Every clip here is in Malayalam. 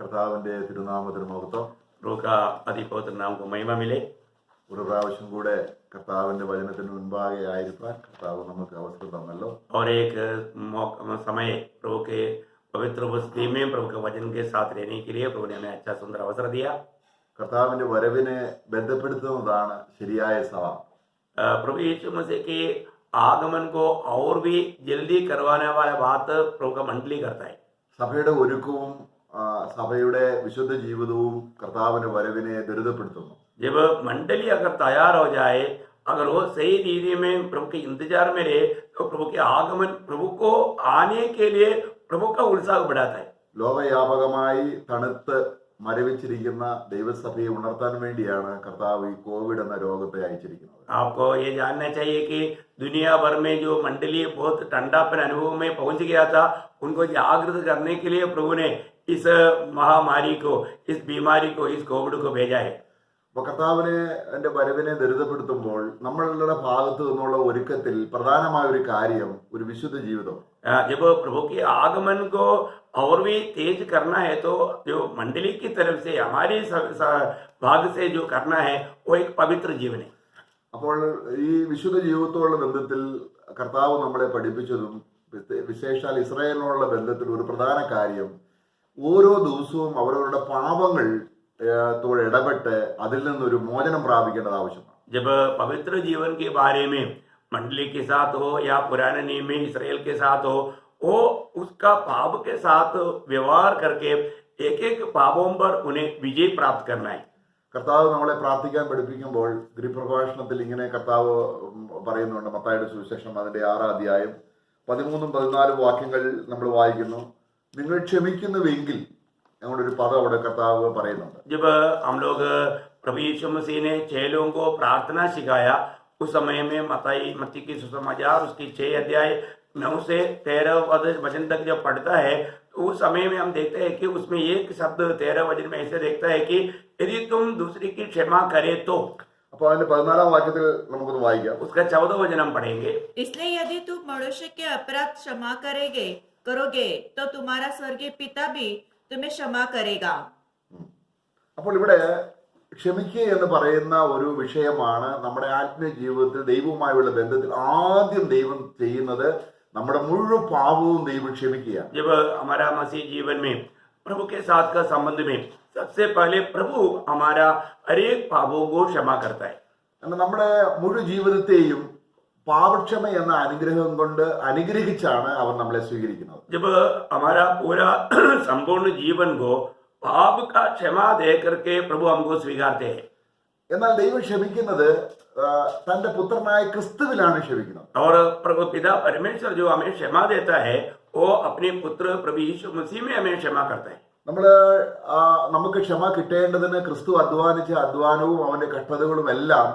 കർത്താവിന്റെ തിരുനാമത്തിന് മഹത്വം. प्रभु का अति पवित्र नाम को महिमा मिले। ഒരു പ്രാവശ്യം കൂടെ കർത്താവിന്റെ വചനത്തിന് മുൻപാകെ ആയിരിക്കാൻ കർത്താവ് നമുക്ക് അവസരം തന്നല്ലോ. और एक समय प्रभु के पवित्र उपस्थिति में प्रभु के वचन के साथ रहने के लिए प्रभु ने हमें अच्छा सुंदर अवसर दिया। കർത്താവിന്റെ വരവിനെ ബന്ധപ്പെടുത്തുന്നതാണ് ശരിയായ സഭ. प्रभु यीशु मसीह के आगमन को और भी जल्दी करवाने वाला बात प्रभु का मंडली करता है। സഭയുടെ ഒരുക്കവും സഭയുടെ വിശുദ്ധ ജീവിതവും കർത്താവിന്റെ വരവിനെ ദുരിതപ്പെടുത്തുന്നു. जब मंडली अगर तैयार हो जाए, अगर वो सही रीति में प्रभु के इंतजार में रहे, तो प्रभु के आगमन, प्रभु को आने के लिए प्रभु का उत्साह बढ़ाता है। ലോകവ്യാപകമായി തണുത്ത് മരവിച്ചിരിക്കുന്ന ദൈവസഭയെ ഉണർത്താൻ വേണ്ടിയാണ് കർത്താവ് ഈ കോവിഡ് എന്ന രോഗത്തെ അയച്ചിരിക്കുന്നത്. आपको ये जानना चाहिए कि दुनिया भर में जो मंडली बहुत ठंडापन अनुभव में पहुंच गया था, उनको जागृत करने के लिए प्रभु ने इस महामारी को, इस बीमारी को, इस कोविड को भेजा है। അപ്പൊ കർത്താവിന്റെ വരവിനെ ദുരിതപ്പെടുത്തുമ്പോൾ നമ്മളുടെ ഭാഗത്തു നിന്നുള്ള ഒരുക്കത്തിൽ പ്രധാനമായ ഒരു കാര്യം ഒരു വിശുദ്ധ ജീവിതം. जब प्रभु के आगमन को और भी तेज करना है, तो जो मंडली की तरफ से हमारे भाग से जो करना है वो एक पवित्र जीवन है। അപ്പോൾ ഈ വിശുദ്ധ ജീവിതത്തോടുള്ള ബന്ധത്തിൽ കർത്താവ് നമ്മളെ പഠിപ്പിച്ചതും വിശേഷാൽ ഇസ്രായേലിനോടുള്ള ബന്ധത്തിൽ ഒരു പ്രധാന കാര്യം ഓരോ ദിവസവും അവരവരുടെ പാപങ്ങൾ തോട് ഇടപെട്ട് അതിൽ നിന്നൊരു മോചനം പ്രാപിക്കേണ്ടത് ആവശ്യമാണ്. जब पवित्र जीवन के बारे में मंडली के साथ हो या पुराने नियम में इसराइल के साथ हो, वो उसका पाप के साथ व्यवहार करके एक एक पापों पर उन्हें विजय प्राप्त करना है। കർത്താവ് നമ്മളെ പ്രാർത്ഥിക്കാൻ പഠിപ്പിക്കുമ്പോൾ ഗിരിപ്രഭാഷണത്തിൽ ഇങ്ങനെ കർത്താവ് പറയുന്നുണ്ട്. മത്തായിയുടെ സുവിശേഷം അതിന്റെ 6-ാം അധ്യായം 13-14 വാക്യങ്ങൾ നമ്മൾ വായിക്കുന്നു. നിങ്ങൾ ക്ഷമിക്കുന്നുവെങ്കിൽ ഞങ്ങളൊരു പദം അവിടെ കർത്താവ് പറയുന്നുണ്ട്. जब हम लोग प्रभु यीशु मसीह ने 6 लोगों को प्रार्थना सिखाया, उस समय में मत्ती की सुसमाचार उसकी 6 अध्याय 9 से 13 वचन तक जब पढ़ता है, तो उस समय में हम देखते हैं कि उसमें एक शब्द 13 वचन में ऐसे देखता है कि यदि तुम दूसरी की क्षमा करे तो, അപ്പോൾ അതിന്റെ 14-ാം വാക്യത്തിൽ നമുക്കൊന്ന് വായിക്കാം. उसका 14 वचन हम पढ़ेंगे। इसलिए यदि तुम मनुष्य के अपराध क्षमा करोगे तो तुम्हारा स्वर्गीय पिता भी तुम्हें क्षमा करेगा। അപ്പോൾ ഇവിടെ ക്ഷമിക്കുക എന്ന് പറയുന്ന ഒരു വിഷയമാണ് നമ്മുടെ ആത്മീയ ജീവിതത്തിൽ ദൈവവുമായുള്ള ബന്ധത്തിൽ ആദ്യം ദൈവം ചെയ്യുന്നത്. നമ്മുടെ മുഴുവൻ പാപവും ദൈവം ക്ഷമിക്കുകയാണ്. जब हमारा मसीह जीवन में प्रभु के साथ का संबंध में सबसे पहले प्रभु हमारा हर एक पापों को क्षमा करता है। എന്നാൽ നമ്മുടെ മുഴുവൻ ജീവിതത്തെയും പാപക്ഷമ എന്ന അനുഗ്രഹം കൊണ്ട് അനുഗ്രഹിച്ചാണ് അവൻ നമ്മളെ സ്വീകരിക്കുന്നത്. जब हमारा पूरा संपूर्ण जीवन को पाप का क्षमा दे करके प्रभु हमको स्वीकारते हैं। എന്നാൽ ദൈവം ക്ഷമിക്കുന്നത് തന്റെ പുത്രനായ ക്രിസ്തുവിലാണ് ക്ഷമിക്കുന്നത്. और प्रभु पिता परमेश्वर जो हमें क्षमा देता है, वो अपने पुत्र प्रभु यीशु मसीह में हमें क्षमा करता है। നമുക്ക് ക്ഷമ കിട്ടേണ്ടതിന് ക്രിസ്തു അധ്വാനിച്ച അധ്വാനവും അവന്റെ കഷ്ടതകളും എല്ലാം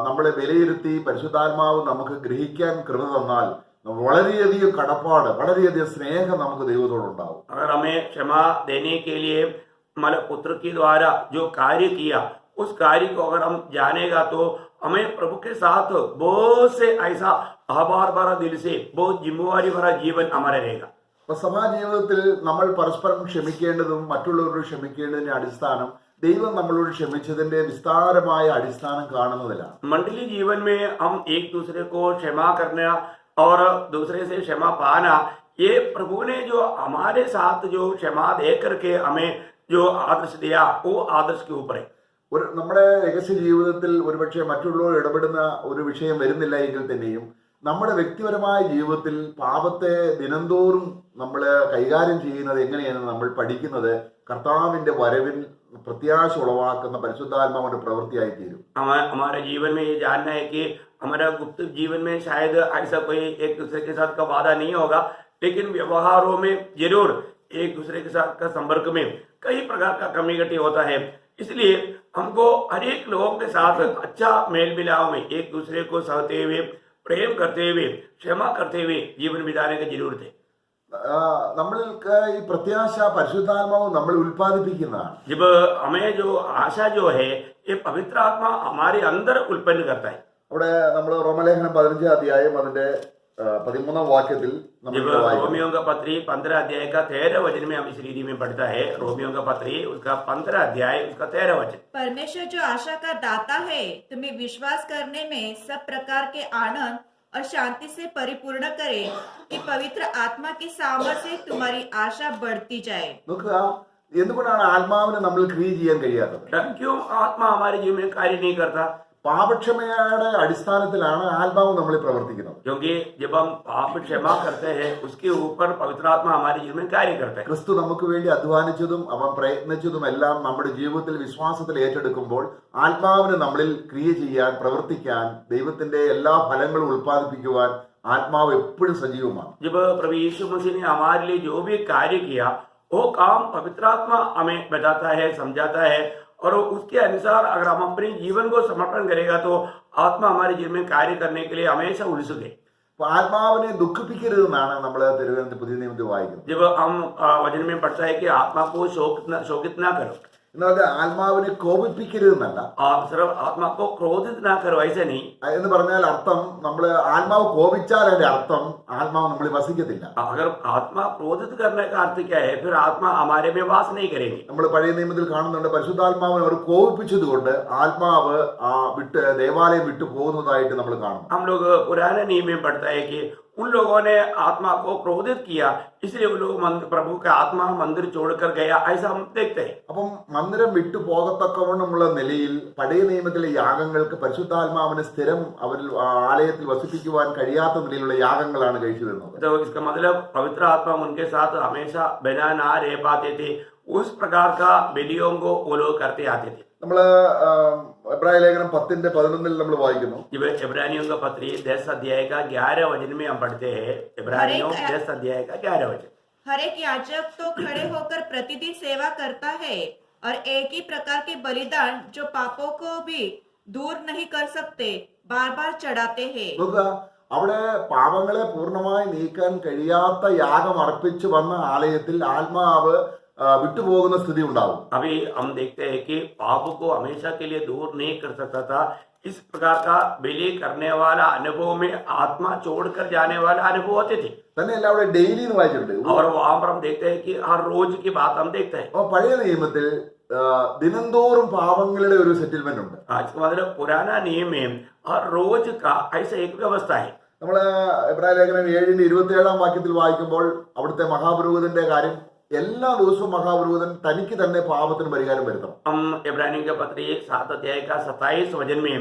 നമ്മളെ വിലയിരുത്തി പരിശുദ്ധാത്മാവ് നമുക്ക് ഗ്രഹിക്കാൻ കൃപ തന്നാൽ വളരെയധികം കടപ്പാട്, വളരെയധികം സ്നേഹം നമുക്ക് ദൈവത്തോടുണ്ടാവും. अगर हमें क्षमा देने के लिए हमारे पुत्र के द्वारा जो कार्य किया, उस कार्य को अगर हम जानेगा, तो हमें प्रभु के साथ बहुत से ऐसा आभार भरा दिल से बहुत जिम्मेवारी भरा जीवन हमारा रहेगा। അപ്പൊ സമാജീവിതത്തിൽ നമ്മൾ പരസ്പരം ക്ഷമിക്കേണ്ടതും മറ്റുള്ളവരോട് ക്ഷമിക്കേണ്ടതിന്റെ അടിസ്ഥാനം ദൈവം നമ്മളോട് ക്ഷമിച്ചതിന്റെ വിസ്താരമായ അടിസ്ഥാനം കാണുന്നതിലാണ്. मंडली जीवन में हम एक दूसरे को क्षमा करना और दूसरे से क्षमा पाना, ये प्रभु ने जो हमारे साथ जो क्षमा दे करके हमें जो आदर्श दिया, वो आदर्श के ऊपर है। നമ്മുടെ രഹസ്യ ജീവിതത്തിൽ ഒരുപക്ഷെ മറ്റുള്ളവർ ഇടപെടുന്ന ഒരു വിഷയം വരുന്നില്ല എങ്കിൽ തന്നെയും നമ്മുടെ വ്യക്തിപരമായ ജീവിതത്തിൽ പാപത്തെ ദിനംതോറും നമ്മൾ കൈകാര്യം ചെയ്യുന്നത് എങ്ങനെയാണെന്ന് നമ്മൾ പഠിക്കുന്നത് കർത്താവിന്റെ വരവിൽ പ്രത്യാശ ഉളവാക്കുന്ന പരിശുദ്ധാത്മാവിന്റെ പ്രവൃത്തിയായി തീരും. हमारे जीवन में ये जानना है कि हमारा गुप्त जीवन में शायद ऐसा कोई एक दूसरे के साथ का वादा नहीं होगा, लेकिन व्यवहारों में जरूर एक दूसरे के साथ का संपर्क में कई प्रकार का कम्युनिकेट होता है। इसलिए हमको हर एक लोगों के साथ अच्छा मेल मिलाव में एक दूसरे को सहते हुए, प्रेम करते हुए, क्षमा करते हुए जीवन बिताने की जरूरत है। നമ്മൾക്ക് ഈ പ്രത്യാശ പരിശുദ്ധാത്മാവ് നമ്മൾ ഉൽപ്പാദിപ്പിക്കുന്നതാണ്. जब हमें जो आशा जो है, ये पवित्र आत्मा हमारे अंदर उत्पन्न करता है। അവിടെ നമ്മൾ റോമലേഖനം 15-ാം അധ്യായം അതിന്റെ 13-ാം വാക്യത്തിൽ നമ്മൾ जब വായിക്കുന്നു. रोमियो का पत्री 15 अध्याय का 13 वचन में हम इस रीति में पढ़ता है। रोमियो का पत्री उसका 15 अध्याय उसका 13 वचन। परमेश्वर जो आशा का दाता है तुम्हें विश्वास करने में सब प्रकार के आनंद और शांति से परिपूर्ण करे कि पवित्र आत्मा की सामर्थ्य से तुम्हारी आशा बढ़ती जाए। നോക്കുക, എന്തുകൊണ്ടാണ് ആത്മാവിനെ നമ്മൾ ക്രിയ ചെയ്യാൻ കഴിയാത്തത്? क्यों आत्मा हमारे जीवन में कार्य नहीं करता? പാപക്ഷമയുടെ അടിസ്ഥാനത്തിലാണ് ആത്മാവ് നമ്മളിൽ പ്രവർത്തിക്കുന്നത്. क्योंकि जब हम पाप क्षमा करते हैं उसके ऊपर पवित्र आत्मा हमारे जीवन में कार्य करता है। ക്രിസ്തു നമുക്ക് വേണ്ടി അധ്വാനിച്ചതും അവൻ പ്രയത്നിച്ചതും എല്ലാം നമ്മുടെ ജീവിതത്തിൽ വിശ്വാസത്തിൽ ഏറ്റെടുക്കുമ്പോൾ ആത്മാവിന് നമ്മളിൽ ക്രിയ ചെയ്യാൻ, പ്രവർത്തിക്കാൻ, ദൈവത്തിന്റെ എല്ലാ ഫലങ്ങളും ഉൽപ്പാദിപ്പിക്കുവാൻ ആത്മാവ് എപ്പോഴും സജീവമാണ്. जब प्रभु यीशु मसीह ने हमारे लिए जो भी कार्य किया वो काम पवित्र आत्मा हमें बताता है, समझाता है, और उसके अनुसार अगर हम अपने जीवन को समर्पण करेगा तो आत्मा हमारे जीवन में कार्य करने के लिए हमेशा उत्सुक है। അപ്പൊ ആത്മാവിനെ ദുഃഖിപ്പിക്കരുതെന്നാണ് നമ്മൾ തിരുവനന്തപുരത്ത് പുതിയ നിയമത്തിൽ വായിക്കുന്നത്. जब हम वचन में पढ़ता है कि आत्मा को शोकित ना करो, എന്നാൽ ആത്മാവിനെ കോപിപ്പിക്കരുതെന്നല്ല. सिर्फ आत्मा को क्रोधित ना करो ऐसा नहीं। എന്ന് പറഞ്ഞാൽ അർത്ഥം നമ്മൾ ആത്മാവ് കോപിച്ചാൽ അതിന്റെ അർത്ഥം ആത്മാവ് നമ്മളിൽ വസിക്കത്തില്ല. अगर आत्मा क्रोधित करने का अर्थ क्या है, फिर आत्मा हमारे में वास नहीं करेंगे। നമ്മൾ പഴയ നിയമത്തിൽ കാണുന്നുണ്ട്, പരിശുദ്ധാത്മാവിനെ അവർ കോപിപ്പിച്ചതുകൊണ്ട് ആത്മാവ് വിട്ട് ദേവാലയം വിട്ടു പോകുന്നതായിട്ട് നമ്മൾ കാണുന്നു. हम लोग पुराने नियम में पढ़ता है कि उन लोगों ने आत्मा को क्रोधित किया, इसलिए वो लोग प्रभु का आत्मा मंदिर छोड़कर गया, ऐसा हम देखते हैं। അപ്പം മന്ദിരം വിട്ടു പോകത്തക്കവണ്ണമുള്ള നിലയിൽ പഴയ നിയമത്തിലെ യാഗങ്ങൾക്ക് പരിശുദ്ധാത്മാവിനെ സ്ഥിരം അവരിൽ ആലയത്തിൽ വസിപ്പിക്കുവാൻ കഴിയാത്ത നിലയിലുള്ള യാഗങ്ങളാണ് കഴിച്ചു വരുന്നത്. तो इसका मतलब पवित्र आत्मा उनके साथ हमेशा बिना ना रह पाते थे, उस प्रकार का बलियों को वो लोग करते आते थे। നമ്മള് എബ്രായ ലേഖനം 10:11 നമ്മൾ വായിക്കുന്നു. जब इब्रानियों का पत्री 10 अध्याय का 11 वचन में हम पढ़ते हैं, इब्रानियों 10 अध्याय का 11 वचन। हर एक याजक तो खड़े होकर प्रतिदिन सेवा करता है और एक ही प्रकार के बलिदान जो पापों को भी दूर नहीं कर सकते बार बार चढ़ाते हैं। നോക്കുക, അവിടെ പാപങ്ങളെ പൂർണ്ണമായി നീക്കാൻ കഴിയാത്ത യാഗം അർപ്പിച്ചു വന്ന ആലയത്തിൽ ആത്മാവ് വിട്ടുപോകുന്ന സ്ഥിതി ഉണ്ടാവും. अभी हम देखते हैं कि पाप को हमेशा के लिए दूर नहीं कर सकता था। इस प्रकार का बलि करने वाला अनुभव में आत्मा छोड़कर जाने वाला अनुभव होते थे। തന്നെയല്ല, അവിടെ ഡെയിലി എന്ന് വായിച്ചിട്ടുണ്ട്. और वहां पर हम देखते हैं कि हर रोज की बात हम देखते हैं। അപ്പൊ പഴയ നിയമത്തിൽ ദിനംതോറും പാപങ്ങളുടെ ഒരു സെറ്റിൽമെന്റ് ഉണ്ട്. इसका मतलब पुराना नियम में हर रोज का ऐसा एक व्यवस्था है। നമ്മള് എബ്രായ ലേഖനം 7:27 വാക്യത്തിൽ വായിക്കുമ്പോൾ അവിടുത്തെ മഹാപുരോഹിതന്റെ കാര്യം, എല്ലാ ദിവസവും മഹാപുരോഹിതൻ തനിക്ക് തന്നെ പാപത്തിന് പരിഹാരം വരുത്തണം. हम इब्रानियों के पत्री 7 अध्याय का 27 वचन में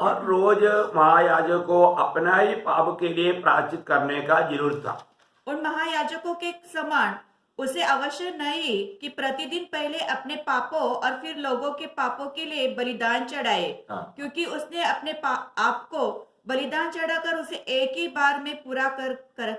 हर रोज महायाजक को अपना ही पाप के लिए प्रायश्चित करने का जरूरत था। उन महायाजकों के समान उसे अवश्य नहीं कि प्रतिदिन पहले अपने पापों और फिर लोगों के पापों के लिए बलिदान चढ़ाए, क्योंकि उसने अपने आप को बलिदान चढ़ाकर उसे एक ही बार में पूरा कर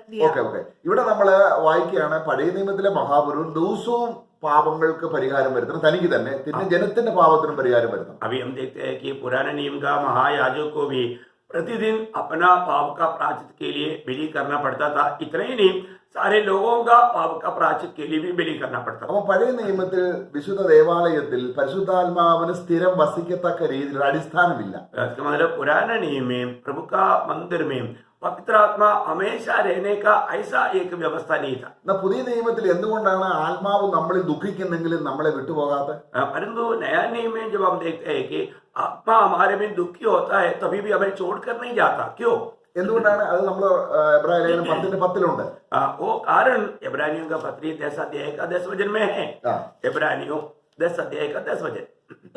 दिया। ഓക്കെ ഇവിടെ നമ്മള് വായിക്കുകയാണ്, പഴയ നിയമത്തിലെ മഹാപുരുഷൻ ദിവസവും പാപങ്ങൾക്ക് പരിഹാരം വരുത്തണം, തനിക്ക് തന്നെ, പിന്നെ ജനത്തിന്റെ പാപത്തിനും പരിഹാരം വരുത്തണം. अभी हम देखते हैं कि पुराने नियम का महायाजक को भी प्रतिदिन अपना पाप का प्रायश्चित के लिए बलि करना पड़ता था। इतना ही नहीं, सारे लोगों का पाप का प्रायश्चित के लिए भी बलि करना पड़ता था। അപ്പൊ പഴയ നിയമത്തിൽ വിശുദ്ധ ദേവാലയത്തിൽ പരിശുദ്ധാത്മാവിന് സ്ഥിരം വസിക്കത്തക്ക രീതിയിൽ ഒരു അടിസ്ഥാനമില്ല. इसका मतलब पुराने नियम में प्रभु का मंदिर में पवित्र आत्मा हमेशा रहने का ऐसा एक व्यवस्था नहीं था। എന്നാ പുതിയ നിയമത്തിൽ എന്തുകൊണ്ടാണ് ആത്മാവ് നമ്മളിൽ ദുഃഖിക്കുന്നെങ്കിലും നമ്മളെ വിട്ടുപോകാത്ത? परंतु नया नियम में जब हम देखते हैं कि आत्मा हमारे में दुखी होता है तभी भी हमें छोड़कर नहीं जाता। क्यों? എന്തുകൊണ്ടാണ്? അത് നമ്മൾ എബ്രായ ലേഖനം 10:10 वो कारण इब्रानियों का पत्री 10 अध्याय का 10 वचन में है। इब्रानियों 10 अध्याय का 10 वचन।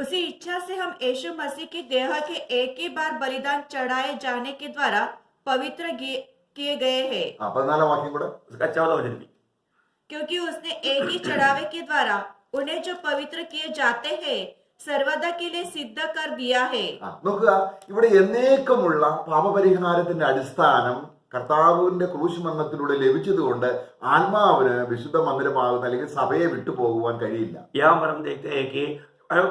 उसी इच्छा से हम यीशु मसीह की देह के एक ही बार बलिदान चढ़ाए जाने के द्वारा पवित्र किए गए हैं। 14 വാക്യം കൂടെ. उसका 14 वचन भी, क्योंकि उसने एक ही चढ़ावे के द्वारा उन्हें जो पवित्र किए जाते हैं सर्वदा के लिए सिद्ध कर दिया है। നോക്കുക, ഇവിടെ എന്നേക്കുമുള്ള പാപപരിഹാരത്തിന്റെ അടിസ്ഥാനം കർത്താവിന്റെ ക്രൂശുമരണത്തിലൂടെ ലഭിച്ചതുകൊണ്ട് ആത്മാവിന് വിശുദ്ധ മന്ദിരമാകുന്ന അല്ലെങ്കിൽ സഭയെ വിട്ടുപോകുവാൻ കഴിയില്ല. यहाँ पर हम देखते हैं कि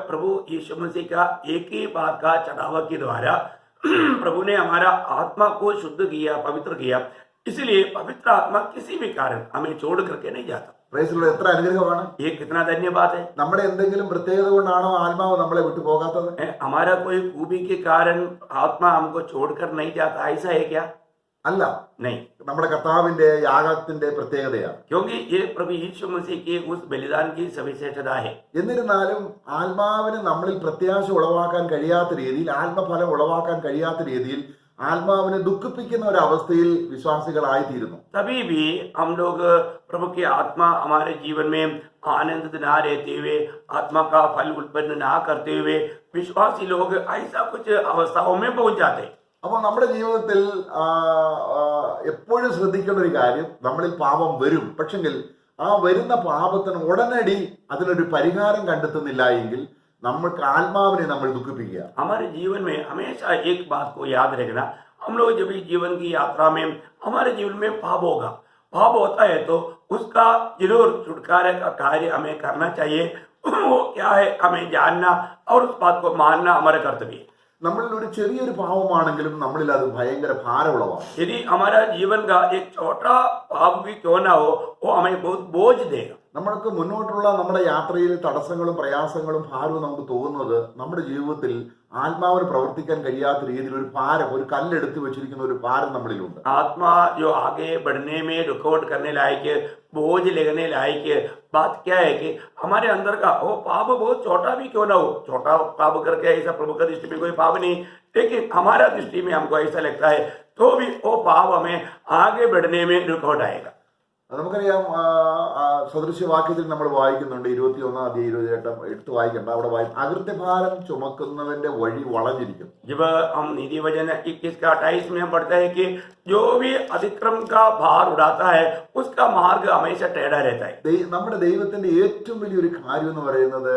प्रभु यीशु मसीह का एक ही बार का चढ़ावा के द्वारा प्रभु ने हमारा आत्मा को शुद्ध किया, पवित्र किया। इसलिए पवित्र आत्मा किसी भी कारण हमें छोड़ करके नहीं जाता। പ്രൈസിലുള്ള എത്ര അനുഗ്രഹമാണ്! ये कितना धन्यवाद है। നമ്മുടെ എന്തെങ്കിലും പ്രത്യേകത കൊണ്ടാണോ ആത്മാവ് നമ്മളെ വിട്ടുപോകാത്തത്? हमारा कोई खूबी के कारण आत्मा हमको छोड़कर नहीं जाता, ऐसा है क्या? അല്ല, नहीं, നമ്മുടെ കർത്താവിന്റെ യാഗത്തിന്റെ പ്രത്യേകതയാണ്. क्योंकि ये प्रभु यीशु मसीह के उस बलिदान की सविशेषता है। എന്നിരുന്നാലും ആത്മാവിന് നമ്മളിൽ പ്രത്യാശ ഉളവാക്കാൻ കഴിയാത്ത രീതിയിൽ, ആത്മഫലം ഉളവാക്കാൻ കഴിയാത്ത രീതിയിൽ ആത്മാവിനെ ദുഃഖിപ്പിക്കുന്ന ഒരു അവസ്ഥയിൽ വിശ്വാസികളായിത്തീരുന്നു. तभी भी हम लोग प्रभु की आत्मा हमारे जीवन में आनंदित ना रहते हुए, आत्मा का फल उत्पन्न ना करते हुए विश्वासी लोग ऐसा कुछ अवस्थाओं में पहुंच जाते। അപ്പോൾ നമ്മുടെ ജീവിതത്തിൽ എപ്പോഴും ശ്രദ്ധിക്കേണ്ട ഒരു കാര്യം, നമ്മളിൽ പാപം വരും. പക്ഷെങ്കിൽ ആ വരുന്ന പാപത്തിന് ഉടനടി അതിനൊരു പരിഹാരം കണ്ടെത്തുന്നില്ല എങ്കിൽ നമ്മൾക്ക് ആത്മാവിനെ നമ്മൾ ദുഃഖിപ്പിക്കുക. हमारे जीवन में हमेशा एक बात को याद रखना, हम लोग जब इस जीवन की यात्रा में हमारे जीवन में पाप होगा, पाप होता है तो उसका जरूर छुटकारे का कार्य हमें करना चाहिए। वो क्या है हमें जानना और उस बात को मानना हमारा कर्तव्य है। നമ്മളിൽ ഒരു ചെറിയൊരു പാവമാണെങ്കിലും നമ്മളിൽ അത് ഭയങ്കര ഭാരമുള്ളതാണ്. यदि हमारा जीवन का एक छोटा पाप भी क्यों ना हो, वो हमें बहुत बोझ देगा। നമ്മൾക്ക് മുന്നോട്ടുള്ള നമ്മുടെ യാത്രയിൽ തടസ്സങ്ങളും പ്രയാസങ്ങളും ഭാരവും നമുക്ക് തോന്നുന്നത് നമ്മുടെ ജീവിതത്തിൽ ആത്മാവിന് പ്രവർത്തിക്കാൻ കഴിയാത്ത രീതിയിൽ ഒരു ഭാരം, ഒരു കല്ലെടുത്ത് വെച്ചിരിക്കുന്ന ഒരു ഭാരം നമ്മളിലുണ്ട്. आत्मा जो आगे बढ़ने में रुकावट करने लायक, बोझ लगने लायक बात क्या है कि हमारे अंदर का वो पाप बहुत छोटा भी क्यों ना हो, छोटा पाप करके ऐसा प्रभु की दृष्टि में कोई पाप नहीं, लेकिन हमारा दृष्टि में हमको ऐसा लगता है तो भी वो पाप हमें आगे बढ़ने में रुकावट आएगा। നമുക്കറിയാം, സദൃശ്യവാക്യത്തിൽ നമ്മൾ വായിക്കുന്നുണ്ട്, 21 അധ്യായം 28 എടുത്ത് വായിക്കണ്ട, അവിടെ അകൃത്യഭാരം ചുമക്കുന്നവന്റെ വഴി വളഞ്ഞിരിക്കും. जब हम नीति वचन 21 का 28 में हम पढ़ते हैं कि जो भी अतिक्रम का भार उड़ाता है उसका मार्ग हमेशा टेढ़ा रहता है। നമ്മുടെ ദൈവത്തിന്റെ ഏറ്റവും വലിയൊരു കാര്യം എന്ന് പറയുന്നത്,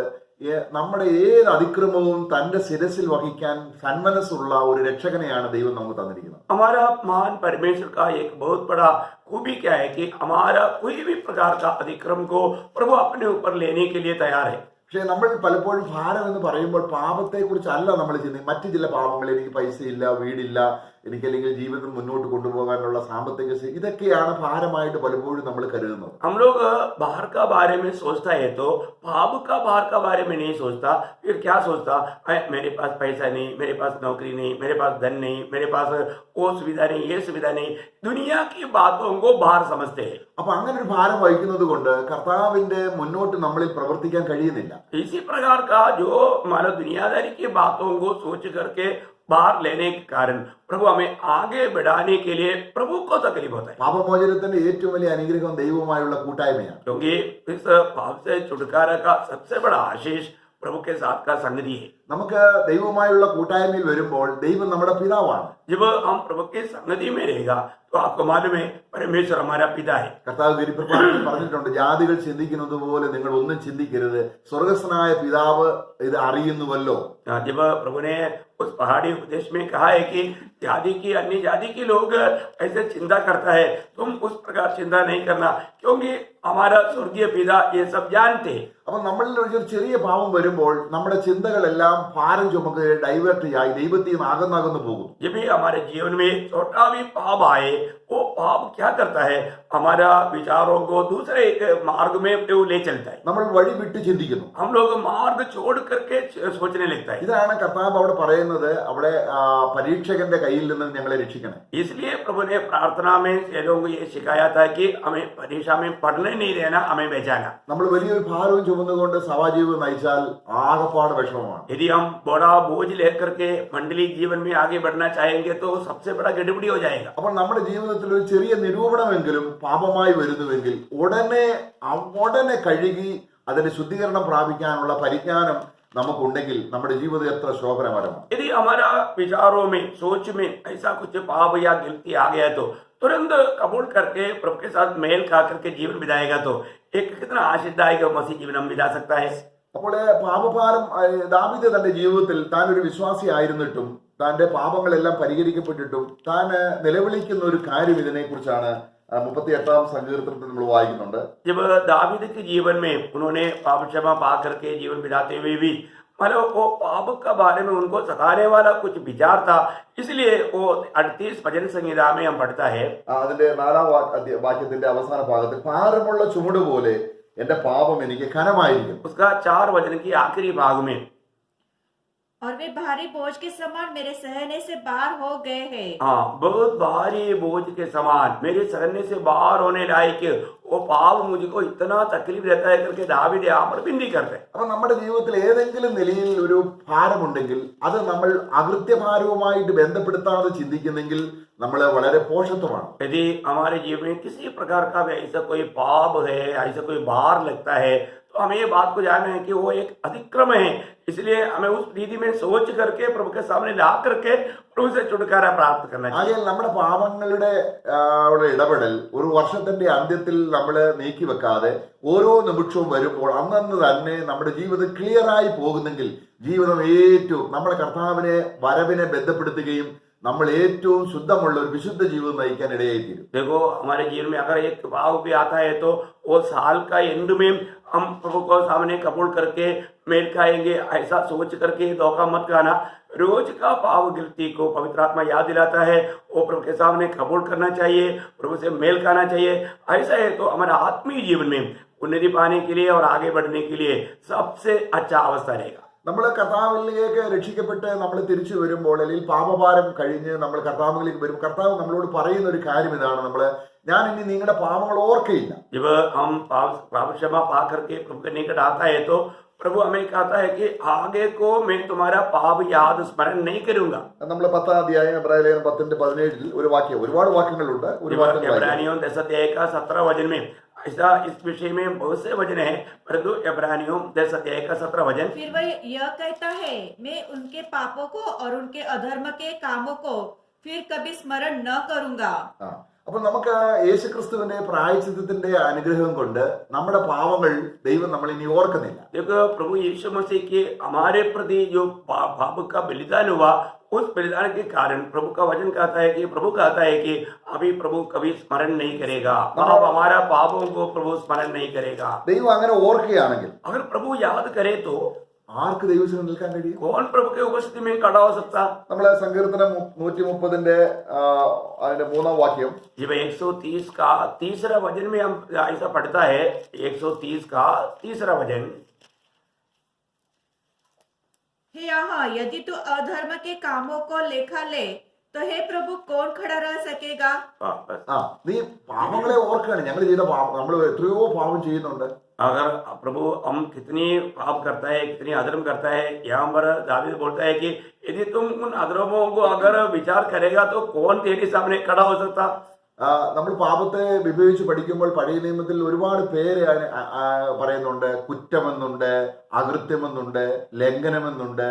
നമ്മുടെ ഏത് അതിക്രമവും തന്റെ ശിരസിൽ വഹിക്കാൻ സന്മനസ്സുള്ള ഒരു രക്ഷകനെയാണ് ദൈവം നമുക്ക് തന്നിരിക്കുന്നത്. हमारा महान परमेश्वर का एक बहुत बड़ा खूबी क्या है कि हमारा कोई भी प्रकार का अतिक्रम को प्रभु अपने ऊपर लेने के लिए तैयार है। പക്ഷെ നമ്മൾ പലപ്പോഴും ഭാരം എന്ന് പറയുമ്പോൾ പാപത്തെ കുറിച്ചല്ല നമ്മൾ ചിന്തിക്കുന്നത്. മറ്റു ചില പാപങ്ങൾ, എനിക്ക് പൈസയില്ല, വീടില്ല, എനിക്കല്ലെങ്കിൽ ജീവിതം മുന്നോട്ട് കൊണ്ടുപോകാനുള്ള സാമ്പത്തിക ഇതൊക്കെയാണ് ഭാരമായിട്ട് പലപ്പോഴും നമ്മൾ കരുതുന്നത്. हम लोग बाहर का बारे में सोचता है तो पाप का बाहर का बारे में नहीं सोचता। फिर क्या सोचता, मेरे पास पैसा नहीं, मेरे पास नौकरी नहीं, मेरे पास धन नहीं, मेरे पास वो सुविधा नहीं, ये सुविधा नहीं, दुनिया की बातों को बाहर समझते हैं। അപ്പൊ അങ്ങനെ ഒരു ഭാരം വഹിക്കുന്നത് കൊണ്ട് കർത്താവിന്റെ മുന്നോട്ട് നമ്മളിൽ പ്രവർത്തിക്കാൻ കഴിയുന്നില്ല. इसी प्रकार का जो मानो दुनियादारी की बातों को सोच करके बाहर लेने के कारण प्रभु हमें आगे बढ़ाने के लिए प्रभु को तकलीफ होता है। പാപമോചനത്തിന്റെ ഏറ്റവും വലിയ അനുഗ്രഹം ദൈവവുമായുള്ള കൂട്ടായ്മയാണ്. क्योंकि इस पाप से छुटकारा का सबसे बड़ा आशीष प्रभु के साथ का संगति है। നമുക്ക് ദൈവവുമായുള്ള കൂട്ടായ്മയിൽ വരുമ്പോൾ ദൈവം നമ്മുടെ പിതാവാണ്. जब हम प्रभु के संगति में रहेगा तो आपको मालूम है परमेश्वर हमारा पिता है। കർത്താവ് ഗിരിപ്രഭാഷണത്തിൽ പറഞ്ഞിട്ടുണ്ട്, ജാതികൾ ചിന്തിക്കുന്നത് പോലെ നിങ്ങൾ ഒന്നും ചിന്തിക്കരുത്, സ്വർഗസ്വനായ പിതാവ് ഇത് അറിയുന്നുവല്ലോ. जब प्रभु ने उस पहाड़ी उपदेश में कहा है कि जाति की अन्य जाति के लोग ऐसे चिंता करता है, तुम उस प्रकार चिंता नहीं करना क्योंकि हमारा स्वर्गीय पिता ये सब जानते हैं। അപ്പൊ നമ്മളിൽ ഒരു ചെറിയ പാവം വരുമ്പോൾ നമ്മുടെ ചിന്തകളെല്ലാം ഭാരം ചുമക്ക് ഡൈവേർട്ട് ആയി ദൈവത്തിൽ നിന്ന് അകന്നകന്നു പോകും. जब भी हमारे जीवन में छोटा भी पाप आए, वो पाप क्या करता है, हमारा विचारों को दूसरे मार्ग में वो ले चलता है। നമ്മൾ വഴി വിട്ട് ചിന്തിക്കുന്നു. हम लोग मार्ग छोड़ करके सोचने लगता है। ഇതാണ് കർത്താവ് അവിടെ പറയുന്നത്, അവിടെ പരീക്ഷകന്റെ കയ്യിൽ നിന്ന് ഞങ്ങളെ രക്ഷിക്കണം. इसलिए प्रभु ने प्रार्थना में लोगों को ये सिखाया था कि हमें परीक्षा में पढ़ने नहीं रहना, हमें बचाना। നമ്മൾ വലിയൊരു ഭാരവും ചുമന്നുകൊണ്ട് സഭാജീവിതം നയിച്ചാൽ ആകപ്പാട് വിഷമമാണ്. यदि हम बड़ा बोझ लेकर के मंडली जीवन में आगे बढ़ना चाहेंगे तो सबसे बड़ा गड़बड़ी हो जाएगा। അപ്പോൾ നമ്മുടെ ജീവിതത്തിൽ ഒരു ചെറിയ നിരൂപണമെങ്കിലും പാപമായി വരുന്നുവെങ്കിൽ ഉടനെ കഴുകി അതിന്റെ ശുദ്ധീകരണം പ്രാപിക്കാനുള്ള പരിജ്ഞാനം നമുക്കുണ്ടെങ്കിൽ നമ്മുടെ ജീവിതം എത്ര ശോഭനകരമാണ്. यदि हमारा विचारों में, सोच में ऐसा कुछ पाप या गिल्टी आ गया तो तुरंत कबूल करके प्रभु के साथ मेल खा करके जीवन बिताएगा तो एक कितना आशीषदायक मसीह जीवन हम बिता सकता है। അപ്പോൾ പാപഭാരം, ദാവീദ് തന്റെ ജീവിതത്തിൽ താൻ ഒരു വിശ്വാസി ആയിരുന്നിട്ടും തന്റെ പാപങ്ങളെല്ലാം പരിഹരിക്കപ്പെട്ടിട്ടും താൻ നിലവിളിക്കുന്ന ഒരു കാര്യം ഇതിനെ കുറിച്ചാണ് 38 സങ്കീർത്തനത്തിൽ നമ്മൾ വായിക്കുന്നുണ്ട്. जब दावीद के जीवन में उन्होंने पाप क्षमा पा करके जीवन बिताते हुए भी मतलब वो पाप का बारे में उनको सताने वाला कुछ विचार था, इसलिए वो 38 भजन संहिता में हम पढ़ता है। അതിന്റെ 4ാം വാക്യത്തിന്റെ അവസാന ഭാഗത്ത്, ഭാരമുള്ള ചുമട് പോലെ എന്റെ പാപം എനിക്ക് ഘനമായിരിക്കും. उसका 4 वचन की आखिरी भाग में और वे भारी बोझ के समान मेरे सहने से बाहर हो गए हैं। हाँ, बहुत भारी बोझ के समान मेरे सहने से बाहर होने लायक वो पाप मुझको इतना तकलीफ देता है करके दावीद यहाँ पर बिंदी करते हैं। അപ്പൊ നമ്മുടെ ജീവിതത്തിൽ ഏതെങ്കിലും നിലയിൽ ഒരു ഭാരമുണ്ടെങ്കിൽ അത് നമ്മൾ അകൃത്യഭാരവുമായിട്ട് ബന്ധപ്പെടുത്താതെ ചിന്തിക്കുന്നെങ്കിൽ നമ്മൾ വളരെ പോഷത്വമാണ്. यदि हमारे जीवन में किसी प्रकार का भी ऐसा कोई पाप है, ऐसा कोई भार लगता है, तो हमें ये बात को जानना है कि वो एक अधिक्रम है। इसलिए हमें उस रीति में सोच करके प्रभु के सामने ला करके प्रभु से छुटकारा प्राप्त करना चाहिए। ആകയാൽ നമ്മുടെ പാപങ്ങളുടെ ഇടപെടൽ ഒരു വർഷത്തിന്റെ അന്ത്യത്തിൽ നമ്മൾ നീക്കി വെക്കാതെ ഓരോ നിമിഷവും വരുമ്പോൾ അന്നന്ന് തന്നെ നമ്മുടെ ജീവിതം ക്ലിയർ ആയി പോകുന്നെങ്കിൽ ജീവിതം ഏറ്റവും നമ്മുടെ കർത്താവിനെ വരവിനെ ബന്ധപ്പെടുത്തുകയും നമ്മൾ ഏറ്റവും ശുദ്ധമുള്ള ഒരു വിശുദ്ധ ജീവിതം നയിക്കാൻ ഇടയായിത്തീരും. देखो, हमारे जीवन में अगर एक पाप भी आता है तो वो साल का एंड में हम प्रभु को सामने कबूल करके मेल खाएंगे, ऐसा सोच करके धोखा मत खाना। रोज का पाप गिरती को पवित्र आत्मा याद दिलाता है, वो प्रभु के सामने कबूल करना चाहिए, प्रभु से मेल खाना चाहिए। ऐसा है तो हमारे आत्मीय जीवन में उन्नति पाने के लिए और आगे बढ़ने के लिए सबसे अच्छा अवस्था रहेगा। നമ്മൾ കർത്താവിലേക്ക് രക്ഷിക്കപ്പെട്ട് നമ്മൾ തിരിച്ചു വരുമ്പോൾ അല്ലെങ്കിൽ പാപഭാരം കഴിഞ്ഞ് നമ്മൾ കർത്താവിലേക്ക് വരും, കർത്താവ് നമ്മളോട് പറയുന്ന ഒരു കാര്യം ഇതാണ്, ഞാൻ ഇനി നിങ്ങളുടെ പാപങ്ങൾ ഓർക്കയില്ല. जब हम पाप क्षमा पा करके प्रभु के निकट आता है तो प्रभु हमें कहता है कि आगे को मैं तुम्हारा पाप याद स्मरण नहीं करूंगा। നമ്മൾ 10-ാം അധ്യായം എബ്രായലേഖനം 10:17 ഒരു വാക്യം, ഒരുപാട് വാക്യങ്ങളുണ്ട്, ഒരു വാക്യം വായിക്കാം. इब्रानियों 10 का 17 वचन में ऐसा इस विषय में बहुत से वचन है, परंतु इब्रानियों 10 का 17 वचन फिर वह यह कहता है, मैं उनके पापों को और उनके अधर्म के कामों को फिर कभी स्मरण न करूंगा। അപ്പൊ നമുക്ക് യേശുക്രിസ്തുവിന്റെ പ്രായശ്ചിത്തത്തിന്റെ അനുഗ്രഹം കൊണ്ട് നമ്മുടെ പാവങ്ങൾ ദൈവം നമ്മൾ ഇനി ഓർക്കുന്നില്ല. देखो, प्रभु यीशु मसीह के हमारे प्रति जो पाप का बलिदान हुआ, उस बलिदान के कारण प्रभु का वचन कहता है कि प्रभु कहता है कि अभी प्रभु कभी स्मरण नहीं करेगा, पाप हमारा पापों को प्रभु स्मरण नहीं करेगा। ദൈവം അങ്ങനെ ഓർക്കുകയാണെങ്കിൽ अगर प्रभु याद करे तो ആർക്ക് ദൈവത്തിന് നിൽക്കാൻ കഴിയും? कौन प्रभु के उपस्थिति में खड़ा हो सकता? നമ്മളെ സങ്കീർത്തനം 130 അതിന്റെ 3-ാം വാക്യം, जब 130 का 3रा वचन में हम ऐसा पढ़ता है, 130 का 3रा वचन, हे यहाँ यदि तू अधर्म के कामों को लेखा ले तो हे प्रभु कौन खड़ा रह सकेगा। നീ പാപങ്ങളെ ഓർക്കുകയാണ്. ഞങ്ങൾ ചെയ്ത പാപം, നമ്മൾ എത്രയോ പാപം ചെയ്യുന്നുണ്ട്. अगर प्रभु हम कितनी पाप करता है, कितनी अधर्म करता है, यहाँ पर दावीद बोलता है कि यदि तुम उन अधर्मों को अगर विचार करेगा तो कौन तेरे सामने खड़ा हो सकता। നമ്മൾ പാപത്തെ വിഭജിച്ച് പഠിക്കുമ്പോൾ പഴയ നിയമത്തിൽ ഒരുപാട് പേര് പറയുന്നുണ്ട്. കുറ്റമെന്നുണ്ട്, അകൃത്യമെന്നുണ്ട്, ലംഘനമെന്നുണ്ട്,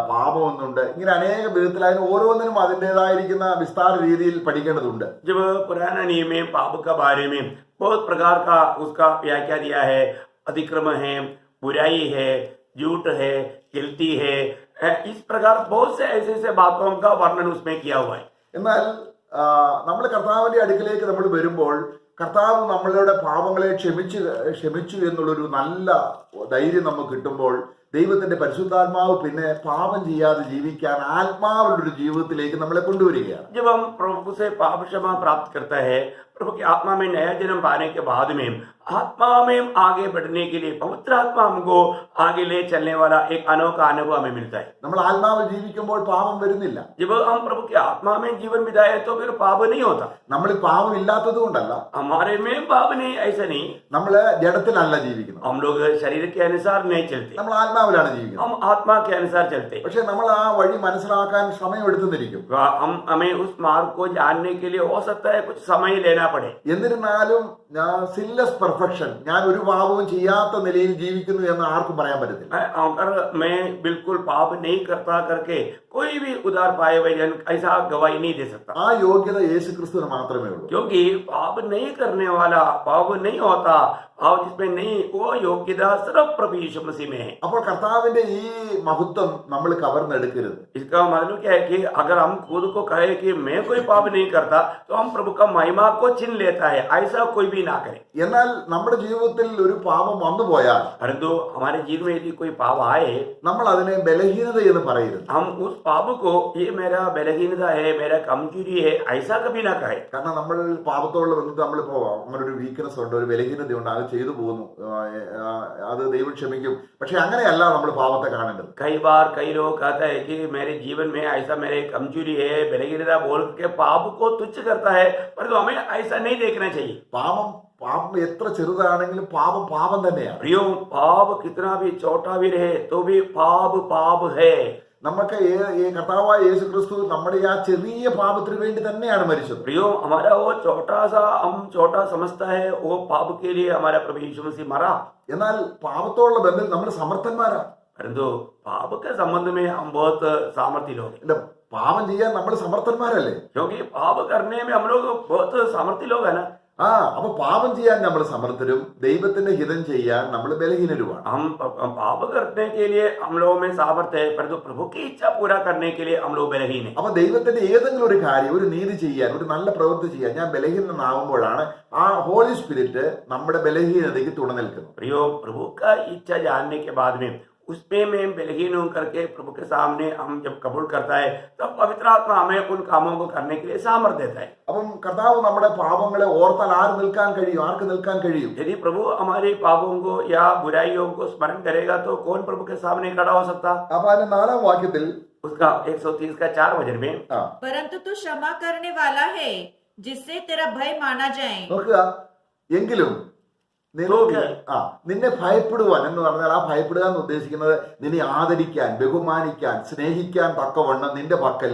പാപമെന്നുണ്ട്, ഇങ്ങനെ അനേക വിധത്തിൽ അതിന് ഓരോന്നിനും അതിൻ്റെതായിരിക്കുന്ന വിസ്താര രീതിയിൽ പഠിക്കേണ്ടതുണ്ട്. जब पुराना नियम में पाप का बारे में बहुत प्रकार का उसका व्याख्या दिया है, अतिक्रम है, बुराई है, झूठ है, गिल्टी है, इस प्रकार बहुत से ऐसे ऐसे बातों का वर्णन उसमें किया हुआ है। എന്നാൽ നമ്മൾ കർത്താവിന്റെ അടുക്കിലേക്ക് നമ്മൾ വരുമ്പോൾ കർത്താവ് നമ്മളുടെ പാപങ്ങളെ ക്ഷമിച്ചു എന്നുള്ളൊരു നല്ല ധൈര്യം നമുക്ക് കിട്ടുമ്പോൾ ദൈവത്തിന്റെ പരിശുദ്ധാത്മാവ് പിന്നെ പാപം ചെയ്യാതെ ജീവിക്കാൻ ആത്മാവുള്ള ഒരു ജീവിതത്തിലേക്ക് നമ്മളെ കൊണ്ടുവരികയാണ്. जब हम प्रभु से पाप क्षमा प्राप्त करता है, प्रभु की आत्मा में नया जन्म पाने के बाद में आत्मा में आगे बढ़ने के लिए पवित्र आत्मा हमको आगे ले चलने वाला एक अनोखा अनुभव हमें मिलता है। നമ്മൾ ആത്മാവിൽ ജീവിക്കുമ്പോൾ പാപം വരുന്നില്ല. जब हम प्रभु की आत्मा में जीवन बिताए तो फिर पाप नहीं होता। നമ്മൾ പാപം ഇല്ലാത്തത് കൊണ്ടല്ല, हमारे में पाप नहीं, ऐसा नहीं, നമ്മൾ ജഡത്തിലല്ല ജീവിക്കുന്നത്, हम लोग शरीर के अनुसार नहीं चलते, നമ്മൾ ആത്മാവിലാണ് ജീവിക്കുന്നത്. हम आत्मा के अनुसार चलते। പക്ഷെ നമ്മൾ ആ വഴി മനസ്സിലാക്കാൻ സമയം എടുത്തുന്നിരിക്കും. हमें उस मार्ग को जानने के लिए हो सकता है कुछ समय लेना पड़े। എന്നിരുന്നാലും സിൻലെസ് പെർഫെക്ഷൻ, ഞാൻ ഒരു പാപവും ചെയ്യാത്ത നിലയിൽ ജീവിക്കുന്നു എന്ന് ആർക്കും പറയാൻ പറ്റത്തില്ല. अगर मैं बिल्कुल पाप नहीं करता करके कोई भी उदार पाए हुए जन ऐसा गवाही नहीं दे सकता। ആ യോഗ്യത യേശുക്രിസ്തുവിന് മാത്രമേ ഉള്ളൂ. क्योंकि पाप नहीं करने वाला, पाप नहीं होता, पाप जिसमें नहीं, वो योग्यता सिर्फ प्रभु यीशु मसीह में है। അപ്പോൾ കർത്താവിന്റെ ഈ മഹത്വം നമ്മൾ കവർന്നെടുക്കരുത്. इसका मतलब क्या है कि अगर हम खुद को कहे कि मैं कोई पाप नहीं करता तो हम प्रभु का महिमा को छीन लेता है, ऐसा कोई भी भी ना करें। എന്നാൽ നമ്മുടെ ജീവിതത്തിൽ ഒരു പാപം വന്നുപോയാൽ परंतु हमारे जीवन में यदि कोई पाप आए, നമ്മൾ അതിനെ ബലഹീനത എന്ന് പറയരുത്. हम उस पाप को ये मेरा बलहीनता है, मेरा कमजोरी है, ऐसा कभी ना कहे। കാരണം നമ്മൾ പാപത്തോടുള്ള ബന്ധത്തിൽ നമ്മളിപ്പോ അങ്ങനെ ഒരു വീക്ക്നെസ് ഉണ്ട്, ഒരു ബലഹീനതയുണ്ട്, അത് ചെയ്തു പോകുന്നു, അത് ദൈവം ക്ഷമിക്കും. പക്ഷെ അങ്ങനെയല്ല നമ്മൾ പാപത്തെ കാണേണ്ടത്. कई बार कई लोग कहता है कि मेरे जीवन में ऐसा मेरे कमजोरी है, बलहीनता बोल के पाप को तुच्छ करता है, परंतु हमें ऐसा नहीं देखना चाहिए। പാപം എത്ര ചെറുതാണെങ്കിലും പാപം പാപം തന്നെയാണ്. प्रियो, पाप कितना भी छोटा भी रहे तो भी पाप पाप है। നമുക്ക് ഈ കർത്താവായ യേശു ക്രിസ്തു നമ്മുടെ ആ ചെറിയ പാപത്തിന് വേണ്ടി തന്നെയാണ് മരിച്ചത്. प्रियो, हमारा वो छोटा सा हम छोटा समझता है, वो पाप के लिए हमारा प्रभु यीशु मसीह मरा। എന്നാൽ പാപത്തോടുള്ള ബന്ധത്തിൽ നമ്മൾ സമർത്ഥന്മാരാ. परंतु पाप के संबंध में हम बहुत सामर्थ्य लोग हैं, അല്ല, പാപം ചെയ്യാൻ നമ്മൾ സമർത്ഥന്മാരല്ലേ? क्योंकि पाप करने में हम लोग बहुत सामर्थ्य लोग है ना। അപ്പൊ പാപം ചെയ്യാൻ നമ്മൾ സമർത്ഥരും, ദൈവത്തിന്റെ ഹിതം ചെയ്യാൻ നമ്മൾ ബലഹീനരുമാണ്. हम पाप करने के लिए हम लोगों में सामर्थ्य है, परंतु प्रभु की इच्छा पूरा करने के लिए हम लोग बलहीन हैं। അപ്പൊ ദൈവത്തിന്റെ ഏതെങ്കിലും ഒരു കാര്യം, ഒരു നീതി ചെയ്യാൻ, ഒരു നല്ല പ്രവൃത്തി ചെയ്യാൻ ഞാൻ ബലഹീനനാവുമ്പോഴാണ് ആ ഹോളി സ്പിരിറ്റ് നമ്മുടെ ബലഹീനതയ്ക്ക് തുണ നിൽക്കുന്നത്. प्रियो, प्रभु का इच्छा जानने के बाद में उसमें मैं बलहीन हूं करके प्रभु के सामने हम जब कबूल करता है, तब पवित्र आत्मा हमें उन कामों को करने के लिए सामर्थ्य देता है। അപ്പം കർത്താവ് നമ്മുടെ പാപങ്ങളെ ഓർത്താൽ ആർക്ക് നിൽക്കാൻ കഴിയും? यदि प्रभु हमारे पापों को या बुराइयों को स्मरण करेगा तो कौन प्रभु के सामने खड़ा हो सकता? അപ്പൊ അതിന്റെ 4-ാം വാക്യത്തിൽ उसका 130 का 4 वचन में, परंतु तू क्षमा करने वाला है जिससे तेरा भय माना जाए। നോക്കുക, എങ്കിലും നിന്നെ ഭയപ്പെടുവാൻ എന്ന് പറഞ്ഞാൽ ആ ഭയപ്പെടുക എന്ന് ഉദ്ദേശിക്കുന്നത് നിന്നെ ആദരിക്കാൻ, ബഹുമാനിക്കാൻ, സ്നേഹിക്കാൻ തക്കവണ്ണം നിന്റെ പക്കൽ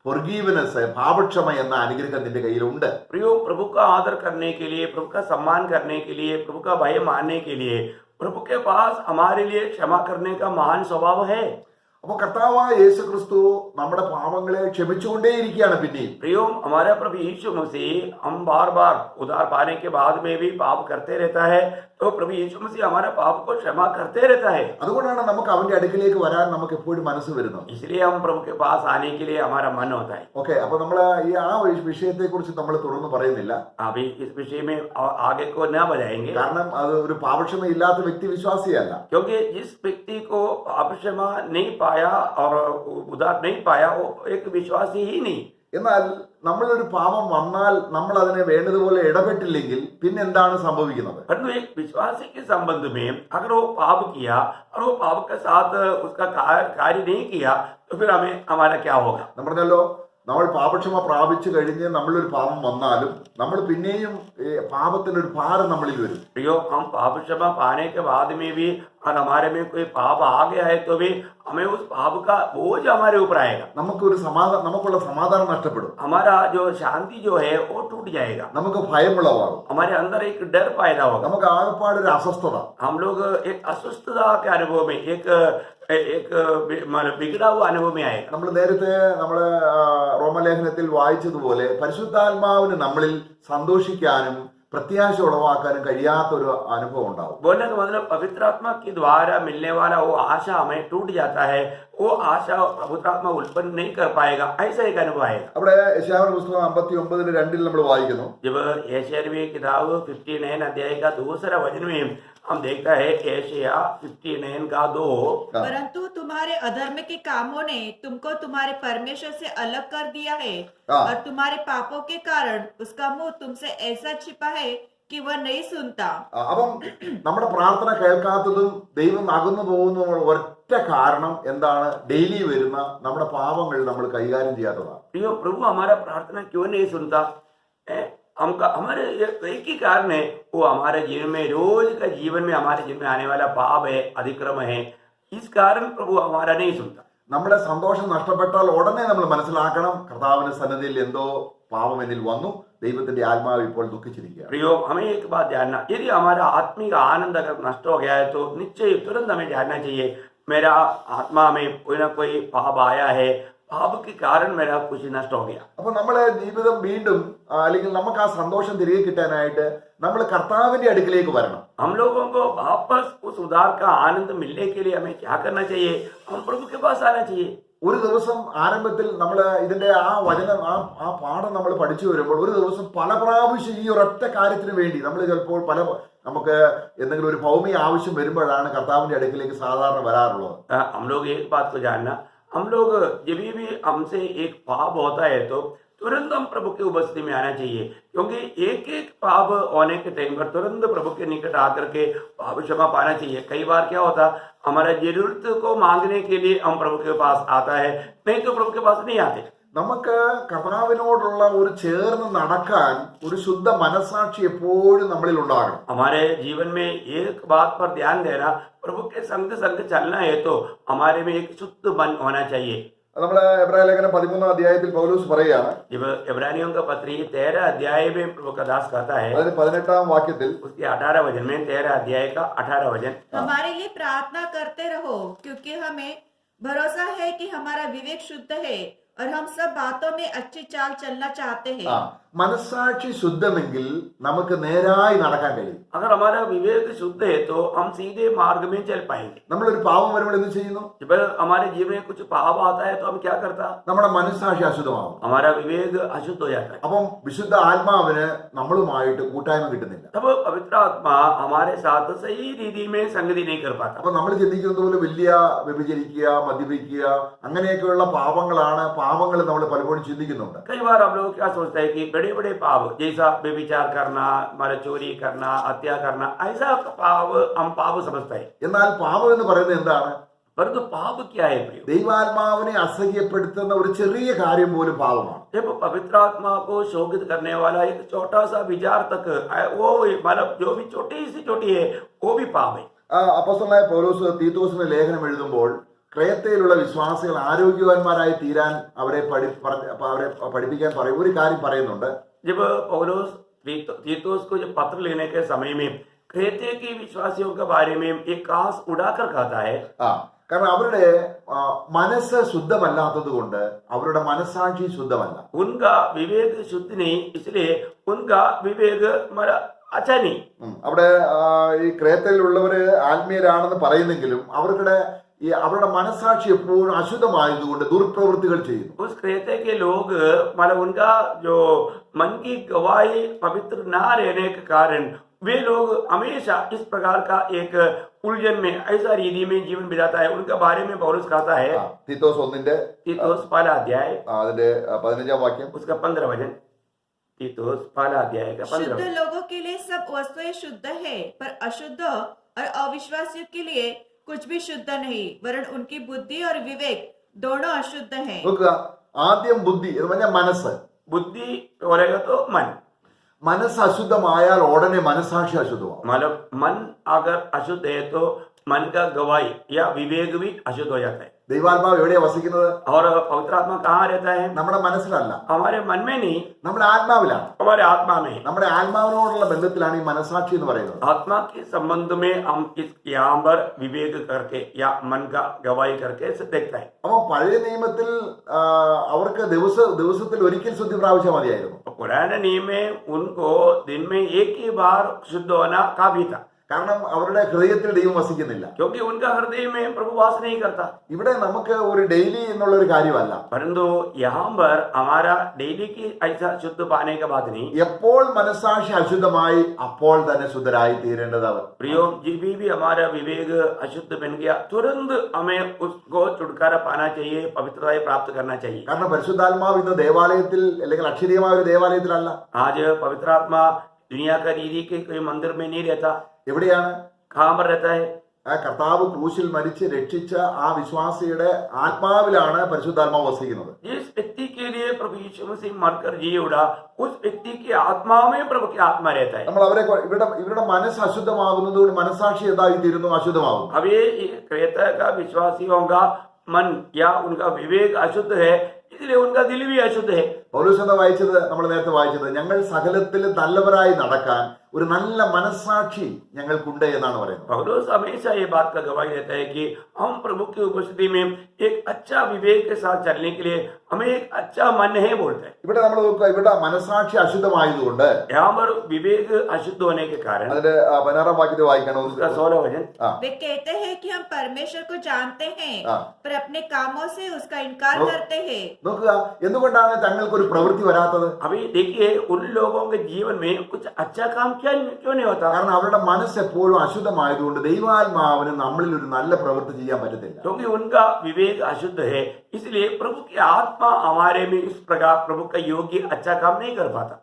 ഫൊർഗീവ്നെസ്, പാപക്ഷമ എന്ന അനുഗ്രഹം നിന്റെ കയ്യിലുണ്ട്. प्रियो, प्रभु का आदर करने के लिए, प्रभु का सम्मान करने के लिए, प्रभु का भय मानने के लिए प्रभु के पास हमारे लिए क्षमा करने का महान स्वभाव है। അപ്പൊ കർത്താവായ യേശു ക്രിസ്തു നമ്മുടെ പാപങ്ങളെ ക്ഷമിച്ചുകൊണ്ടേയിരിക്കുകയാണ്. പിന്നെയും प्रियो, हमारा प्रभु यीशु मसीह हम बार बार उद्धार पाने के बाद में भी पाप करते रहता है, तो प्रभु यीशु मसीह हमारे पाप को क्षमा करते रहता है। അതുകൊണ്ടാണ് നമുക്ക് അവന്റെ അടുക്കിലേക്ക് വരാൻ നമുക്ക് എപ്പോഴും മനസ്സ് വരുന്നത്. इसलिए हम प्रभु के पास आने के लिए हमारा मन होता है। ഓക്കെ, അപ്പൊ നമ്മൾ ഈ വിഷയത്തെ കുറിച്ച് നമ്മൾ തുടർന്ന് പറയുന്നില്ല. अभी इस विषय में आगे को न बढ़ाएंगे, കാരണം അത് ഒരു പാപക്ഷമ ഇല്ലാത്ത വ്യക്തി വിശ്വാസിയല്ല. क्योंकि जिस व्यक्ति को पाप क्षमा नहीं पाया और उद्धार नहीं पाया, वो एक विश्वासी ही नहीं। എന്നാൽ നമ്മളൊരു പാപം വന്നാൽ നമ്മൾ അതിനെ വേണ്ടതുപോലെ ഇടപെട്ടില്ലെങ്കിൽ പിന്നെ എന്താണ് സംഭവിക്കുന്നത്? परंतु एक विश्वासी के संबंध में अगर वो पाप किया और वो पाप के साथ उसका कार्य नहीं किया, तो फिर हमारा क्या होगा? നമ്മൾ പറഞ്ഞല്ലോ, നമ്മൾ പാപക്ഷമ പ്രാപിച്ചു കഴിഞ്ഞ് നമ്മളൊരു പാപം വന്നാലും നമ്മൾ പിന്നെയും പാപത്തിന്റെ ഒരു ഭാരം നമ്മളിൽ വരും. प्रियो, हम पाप क्षमा पाने के बाद में भी और हमारे में कोई पाप आ गया है तो भी हमें उस पाप का बोझ हमारे ऊपर आएगा। നമുക്കുള്ള സമാധാനം നഷ്ടപ്പെടും. हमारा जो शांति जो है वो टूट जाएगा। നമുക്ക് ഭയമുളവാകും. हमारे अंदर एक डर पैदा होगा। നമുക്ക് ആകപ്പാട് ഒരു അസ്വസ്ഥത. हम लोग एक अस्वस्थता के अनुभव में, एक बिगड़ा हुआ अनुभव में आएगा। നമ്മൾ നേരത്തെ നമ്മള് റോമലേഖനത്തിൽ വായിച്ചതുപോലെ പരിശുദ്ധാത്മാവിന് നമ്മളിൽ സന്തോഷിക്കാനും प्रत्याश उड़वाकर കഴിയാത്തൊരു അനുഭവം ഉണ്ടാവും. बोलने का मतलब पवित्र आत्मा के द्वारा मिलने वाला वो आशा हमें टूट जाता है, वो आशा पवित्र आत्मा उत्पन्न नहीं कर पाएगा, ऐसा एक अनुभव आएगा। അവിടെ യെശയ്യാവിന്റെ പുസ്തകം 59:2 നമ്മൾ വായിക്കുന്നു. जब यशायाह किताब 59 अध्याय का दूसरा वचन में हम देखता है यशायाह 59 का 2, परंतु तुम्हारे अधर्म के कामों ने तुमको तुम्हारे परमेश्वर से अलग कर दिया है और तुम्हारे पापों के कारण उसका मुंह तुमसे ऐसा छिपा है कि वह नहीं सुनता। അപ്പം നമ്മുടെ പ്രാർത്ഥന കേൾക്കാത്തതും ദൈവം അകന്നു പോകുന്നതും ഒറ്റ കാരണം എന്താണ്? ഡെയിലി വരുന്ന നമ്മുടെ പാപങ്ങൾ നമ്മൾ കൈകാര്യം ചെയ്യാത്തതാണ്. प्रियो, प्रभु हमारा प्रार्थना क्यों नहीं सुनता? हमारे एक ही कारण है, वो हमारे जीवन में, रोज का जीवन में हमारे जीवन में आने वाला पाप है, अधिक्रम है, इस कारण प्रभु हमारा नहीं सुनता। നമ്മുടെ സന്തോഷം നഷ്ടപ്പെട്ടാൽ ഉടനെ നമ്മൾ മനസ്സിലാക്കണം, കർത്താവിന്റെ സന്നിധിയിൽ എന്തോ പാപം എന്നിൽ വന്നു, ദൈവത്തിന്റെ ആത്മാവ് ഇപ്പോൾ ദുഃഖിച്ചിരിക്കുക. प्रियो, हमें एक बात जानना, यदि हमारा आत्मिक आनंद अगर नष्ट हो गया है तो निश्चय तुरंत हमें जानना चाहिए, मेरा आत्मा में कोई ना कोई पाप आया है, पाप के कारण मेरा कुछ नष्ट हो गया। അപ്പൊ നമ്മളെ ജീവിതം വീണ്ടും അല്ലെങ്കിൽ നമുക്ക് ആ സന്തോഷം തിരികെ കിട്ടാനായിട്ട് നമ്മൾ കർത്താവിന്റെ അടുക്കിലേക്ക് വരണം. हम लोगों को वापस उस उद्धार का आनंद मिलने के लिए हमें क्या करना चाहिए? हम प्रभु के पास आना चाहिए. ഒരു ദിവസം ആരംഭത്തിൽ നമ്മൾ ഇതിന്റെ ആ വചനം ആ പാഠം നമ്മൾ പഠിച്ചു വരുമ്പോൾ ഒരു ദിവസം പല പ്രാവശ്യം ഈ ഒരൊറ്റ കാര്യത്തിന് വേണ്ടി നമ്മൾ ചിലപ്പോൾ നമുക്ക് എന്തെങ്കിലും ഒരു ഭൗമിക ആവശ്യം വരുമ്പോഴാണ് കർത്താവിന്റെ അടുക്കിലേക്ക് സാധാരണ വരാറുള്ളത്. हम लोग एक बात को जानना, हम लोग जब भी हमसे एक पाप होता है तो तुरंत हम प्रभु की उपस्थिति में आना चाहिए, क्योंकि एक एक पाप होने के टाइम पर तुरंत प्रभु के निकट आकर के पाप क्षमा पाना चाहिए. कई बार क्या होता, हमारा जरूरत को मांगने के लिए हम प्रभु के पास आता है, नहीं तो प्रभु के पास नहीं आते. നമുക്ക് കർത്താവിനോടുള്ള ഒരു ചേർന്ന് നടക്കാൻ ഒരു ശുദ്ധ മനസാക്ഷി എപ്പോഴും നമ്മളിൽ ഉണ്ടാകണം. हमारे जीवन में एक बात पर ध्यान देना, प्रभु के संग संग चलना है तो हमारे में एक शुद्ध मन होना चाहिए. നമ്മള് എബ്രായ ലേഖനം 13 അധ്യായത്തിൽ പൗലോസ് പറയുകയാണ്, जब इब्रानियों का पत्री 13 अध्याय में प्रभु का दास कहता है, അതിന് 18 വാക്യത്തിൽ उसके 18 वचन में 13 अध्याय का 18 वचन, हमारे लिए प्रार्थना करते रहो, क्योंकि हमें भरोसा है कि हमारा विवेक शुद्ध है और हम सब बातों में अच्छी चाल चलना चाहते हैं. മനസാക്ഷി ശുദ്ധമെങ്കിൽ നമുക്ക് നേരായി നടക്കാൻ കഴിയും. अगर हमारा विवेक शुद्ध है तो हम सीधे मार्ग में चल पाएंगे. നമ്മളൊരു പാപം വരുമ്പോൾ എന്ത് ചെയ്യുന്നു? जब हमारे जीवन में कुछ पाप आता है तो हम क्या करता, നമ്മുടെ മനസാക്ഷി അശുദ്ധമാകും. हमारा विवेक अशुद्ध हो जाता है. അപ്പം വിശുദ്ധ ആത്മാവിന് നമ്മളുമായിട്ട് കൂട്ടായ്മ കിട്ടുന്നില്ല. तब पवित्र आत्मा हमारे साथ सही रीति में संगति नहीं कर पाता. അപ്പൊ നമ്മൾ ചിന്തിക്കുന്നത് പോലെ വലിയ വ്യഭിചരിക്കുക, മദ്യപിക്കുക, അങ്ങനെയൊക്കെയുള്ള പാപങ്ങൾ നമ്മൾ പലപ്പോഴും ചിന്തിക്കുന്നുണ്ട്. कई बार हम लोग क्या सोचते हैं कि बड़े बड़े पाप जैसा व्यभिचार करना, मारे चोरी करना, हत्या करना, ऐसा पाप हम पाप समझते हैं. എന്നാൽ പാപം എന്ന് പറയുന്നത് എന്താണ്? परंतु पाप क्या है प्रिय? ദൈവാത്മാവിനെ അസഹ്യപ്പെടുത്തുന്ന ഒരു ചെറിയ കാര്യം പോലും പാപമാണ്. जब पवित्र आत्मा को शोकित करने वाला एक छोटा सा विचार तक वो मतलब जो भी छोटी सी छोटी है वो भी पाप है. അപ്പോസ്തലനായ പൗലോസ് തീത്തോസിന് ലേഖനം എഴുതുമ്പോൾ ക്രേത്തയിലുള്ള വിശ്വാസികൾ ആരോഗ്യവാന്മാരായി തീരാൻ അവരെ പഠിപ്പിക്കാൻ പറയും ഒരു കാര്യം പറയുന്നുണ്ട്. जब पौलुस तीतुस को जब पत्र लेने के समय में क्रेते के विश्वासियों के बारे में एक खास उड़ाकर कहता है, കാരണം അവരുടെ മനസ്സ് ശുദ്ധമല്ലാത്തത് കൊണ്ട് അവരുടെ മനസാക്ഷി ശുദ്ധമല്ല. उनका विवेक शुद्ध नहीं, इसलिए उनका विवेक अच्छा नहीं. അവിടെ ഈ ക്രേത്തയിലുള്ളവര് ആത്മീയരാണെന്ന് പറയുന്നെങ്കിലും അവരുടെ മനസാക്ഷി എപ്പോഴും അശുദ്ധമായതുകൊണ്ട് ദുർപ്രവൃത്തികൾ ചെയ്യുന്നു. उस क्रेते के लोग मतलब उनका जो मन की गवाही पवित्र ना रहने के कारण वे लोग हमेशा इस प्रकार का एक उलझन में ऐसा रीति में जीवन बिताता है. उनके बारे में पौलुस कहता है, തീത്തോസ് 1 तीतुस पहला अध्याय അതിന്റെ 15 വാക്യം, उसका 15 वचन. तीतुस पहला अध्याय का 15 शुद्ध वचन. लोगों के लिए सब वस्तुएं शुद्ध है, पर अशुद्ध और अविश्वासियों के लिए कुछ भी शुद्ध नहीं, वरन उनकी बुद्धि और विवेक दोनों अशुद्ध हैं. നോക്കുക, ആദ്യം ബുദ്ധി എന്ന് പറഞ്ഞാൽ മനസ്സ്. बुद्धि बोलेगा तो मन, മനസ്സ് അശുദ്ധമായാൽ ഉടനെ മനസാക്ഷി അശുദ്ധമാവും. मतलब मन अगर अशुद्ध है तो मन का गवाही या विवेक भी अशुद्ध हो जाता है. ദൈവാത്മാവ് എവിടെയാ വസിക്കുന്നത്? और पवित्र आत्मा कहाँ रहता है? നമ്മുടെ മനസ്സിലല്ല, हमारे मन में नहीं, നമ്മുടെ ആത്മാവിലാണ്. हमारे आत्मा में. നമ്മുടെ ആത്മാവിനോടുള്ള ബന്ധത്തിലാണ് ഈ മനസാക്ഷി എന്ന് പറയുന്നത്. आत्मा के संबंध में हम इस यहाँ पर विवेक करके या मन का गवाही करके इसे देखता है. അപ്പൊ പഴയ നിയമത്തിൽ അവർക്ക് ദിവസത്തിൽ ഒരിക്കൽ ശുദ്ധി പ്രാപിച്ചാൽ മതിയായിരുന്നു. पुराने नियम में उनको दिन में एक ही बार शुद्ध होना काफी था, കാരണം അവരുടെ ഹൃദയത്തിൽ ദൈവം വസിക്കുന്നില്ല. क्योंकि उनका हृदय में प्रभु वास नहीं करता. ഇവിടെ നമുക്ക് ഒരു ഡെയിലി എന്നുള്ള ഒരു കാര്യമല്ല. परंतु यहाँ पर हमारा डेली की ऐसा शुद्ध पाने का बात नहीं. എപ്പോൾ മനസാക്ഷി അശുദ്ധമായി അപ്പോൾ തന്നെ ശുദ്ധരായി തീരേണ്ടത് അവർ. प्रियो, जी भी हमारा विवेक अशुद्ध बन गया, तुरंत हमें उसको छुटकारा पाना चाहिए, पवित्रता प्राप्त करना चाहिए. കാരണം പരിശുദ്ധാത്മാവ് ഇന്ന് ദേവാലയത്തിൽ അല്ലെങ്കിൽ അക്ഷരീയമായ ഒരു ദേവാലയത്തിലല്ല. आज पवित्र आत्मा दुनिया का रीति के कोई मंदिर में नहीं रहता. എവിടെയാണ്? कहाँ पर रहता है? ആ കർത്താവ് ക്രൂശിൽ മരിച്ച് രക്ഷിച്ച ആ വിശ്വാസിയുടെ ആത്മാവിലാണ് പരിശുദ്ധാത്മാവ് വസിക്കുന്നത്. जिस व्यक्ति के लिए प्रभु यीशु मसीह मरकर जी उड़ा, उस व्यक्ति की आत्मा में प्रभु की आत्मा रहता है. നമ്മൾ ഇവരുടെ മനസ്സ് അശുദ്ധമാകുന്നത് കൊണ്ട് മനസാക്ഷി എന്തായി തീരുന്നു? അശുദ്ധമാകും. अब ये क्रेता का विश्वासियों का मन या उनका विवेक अशुद्ध है, इसलिए उनका दिल भी अशुद्ध है. പൗലോസ് എന്താ വായിച്ചത്? നമ്മൾ നേരത്തെ വായിച്ചത്, ഞങ്ങൾ സകലത്തിൽ നല്ലവരായി നടക്കാൻ ഒരു നല്ല മനസാക്ഷി ഞങ്ങൾക്കുണ്ട് എന്നാണ് പറയുന്നത്. पौलुस हमेशा ये बात का गवाही देता है कि हम प्रभु की उपस्थिति में एक अच्छा विवेक के साथ चलने के लिए हमें एक अच्छा मन है बोलते हैं। ഇവിടെ നമ്മൾ നോക്കുക, ഇവിടെ മനസാക്ഷി അശുദ്ധമായതുകൊണ്ട് यहाँ पर विवेक अशुद्ध होने के कारण അതിന്റെ 16 വാക്യത്തിൽ വായിക്കണം. उसका 16 वचन, वे कहते हैं कि हम परमेश्वर को जानते हैं हाँ। पर अपने कामों से उसका इनकार नो। करते हैं। നോക്കുക, എന്തുകൊണ്ടാണ് തങ്ങൾക്ക് ഒരു പ്രവൃത്തി വരാത്തത്? अभी देखिए उन लोगों के जीवन में कुछ अच्छा काम क्यों नहीं होता? കാരണം അവരുടെ മനസ്സ് എപ്പോഴും അശുദ്ധമായതുകൊണ്ട് ദൈവാത്മാവിന് നമ്മളിൽ ഒരു നല്ല പ്രവൃത്തി ചെയ്യാൻ പറ്റത്തില്ല. क्योंकि उनका विवेक अशुद्ध है, इसलिए प्रभु की आत्मा हमारे में इस प्रकार प्रभु का योग्य अच्छा काम नहीं कर पाता।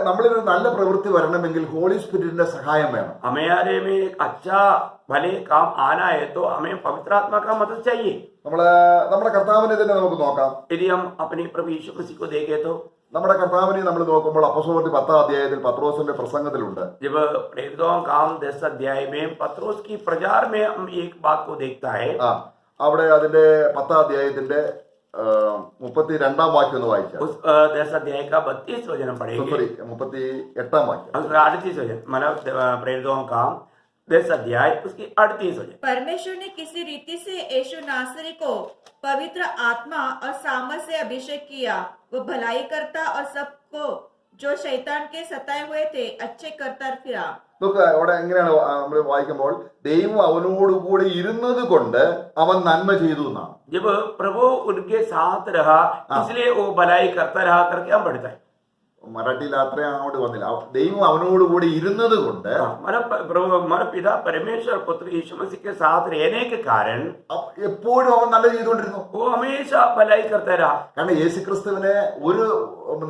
നമ്മളിൽ ഒരു നല്ല പ്രവൃത്തി വരണമെങ്കിൽ ഹോളി സ്പിരിറ്റിന്റെ സഹായം വേണം. हमारे में एक अच्छा भले काम आना है तो हमें पवित्र आत्मा का मदद चाहिए। നമ്മുടെ കർത്താവിനെ തന്നെ നമുക്ക് നോക്കാം. यदि हम अपने प्रभु यीशु मसीह को देखें तो നമ്മുടെ കർത്താവിനെ നമ്മൾ നോക്കുമ്പോൾ അപ്പോസ്തലപ്രവൃത്തി 10 അധ്യായത്തിൽ പത്രോസിന്റെ പ്രസംഗത്തിലുണ്ട്. जब प्रेरितों काम 10 अध्याय में पत्रोस की प्रचार में हम एक बात को देखता है। അവിടെ അതിന്റെ 10 अध्यायത്തിന്റെ 32 വാക്യം ഒന്ന് വായിച്ചാൽ. उस 10 अध्याय का 32 वचन हम पढ़ेंगे। 38 वाक्യം. 38 वचन मतलब प्रेरितों काम 10 अध्याय उसकी 38 वचन। परमेश्वर ने किसी रीति से यीशु नासरी को पवित्र आत्मा और सामर्थ से अभिषेक किया। वो भलाई करता और सबको जो शैतान के सताए हुए थे अच्छे करता फिरा। നോക്കുക, അവിടെ എങ്ങനെയാണ് നമ്മൾ വായിക്കുമ്പോൾ ദൈവം അവനോടുകൂടി ഇരുന്നത് കൊണ്ട് അവൻ നന്മ ചെയ്തു എന്നാണ്. जब प्रभु उनके साथ रहा इसलिए वो भलाई करता रहा करके हम पढ़ता है। മറാഠിയിൽ അത്രയും അങ്ങോട്ട് വന്നില്ല. ദൈവം അവനോടുകൂടി ഇരുന്നത് കൊണ്ട് हमारा पिता परमेश्वर पुत्र यीशु मसीह के साथ रहने के कारण എപ്പോഴും അവൻ നല്ല ചെയ്തുകൊണ്ടിരുന്നു. वो हमेशा भलाई करता रहा। കാരണം യേശുക്രിസ്തുവിന് ഒരു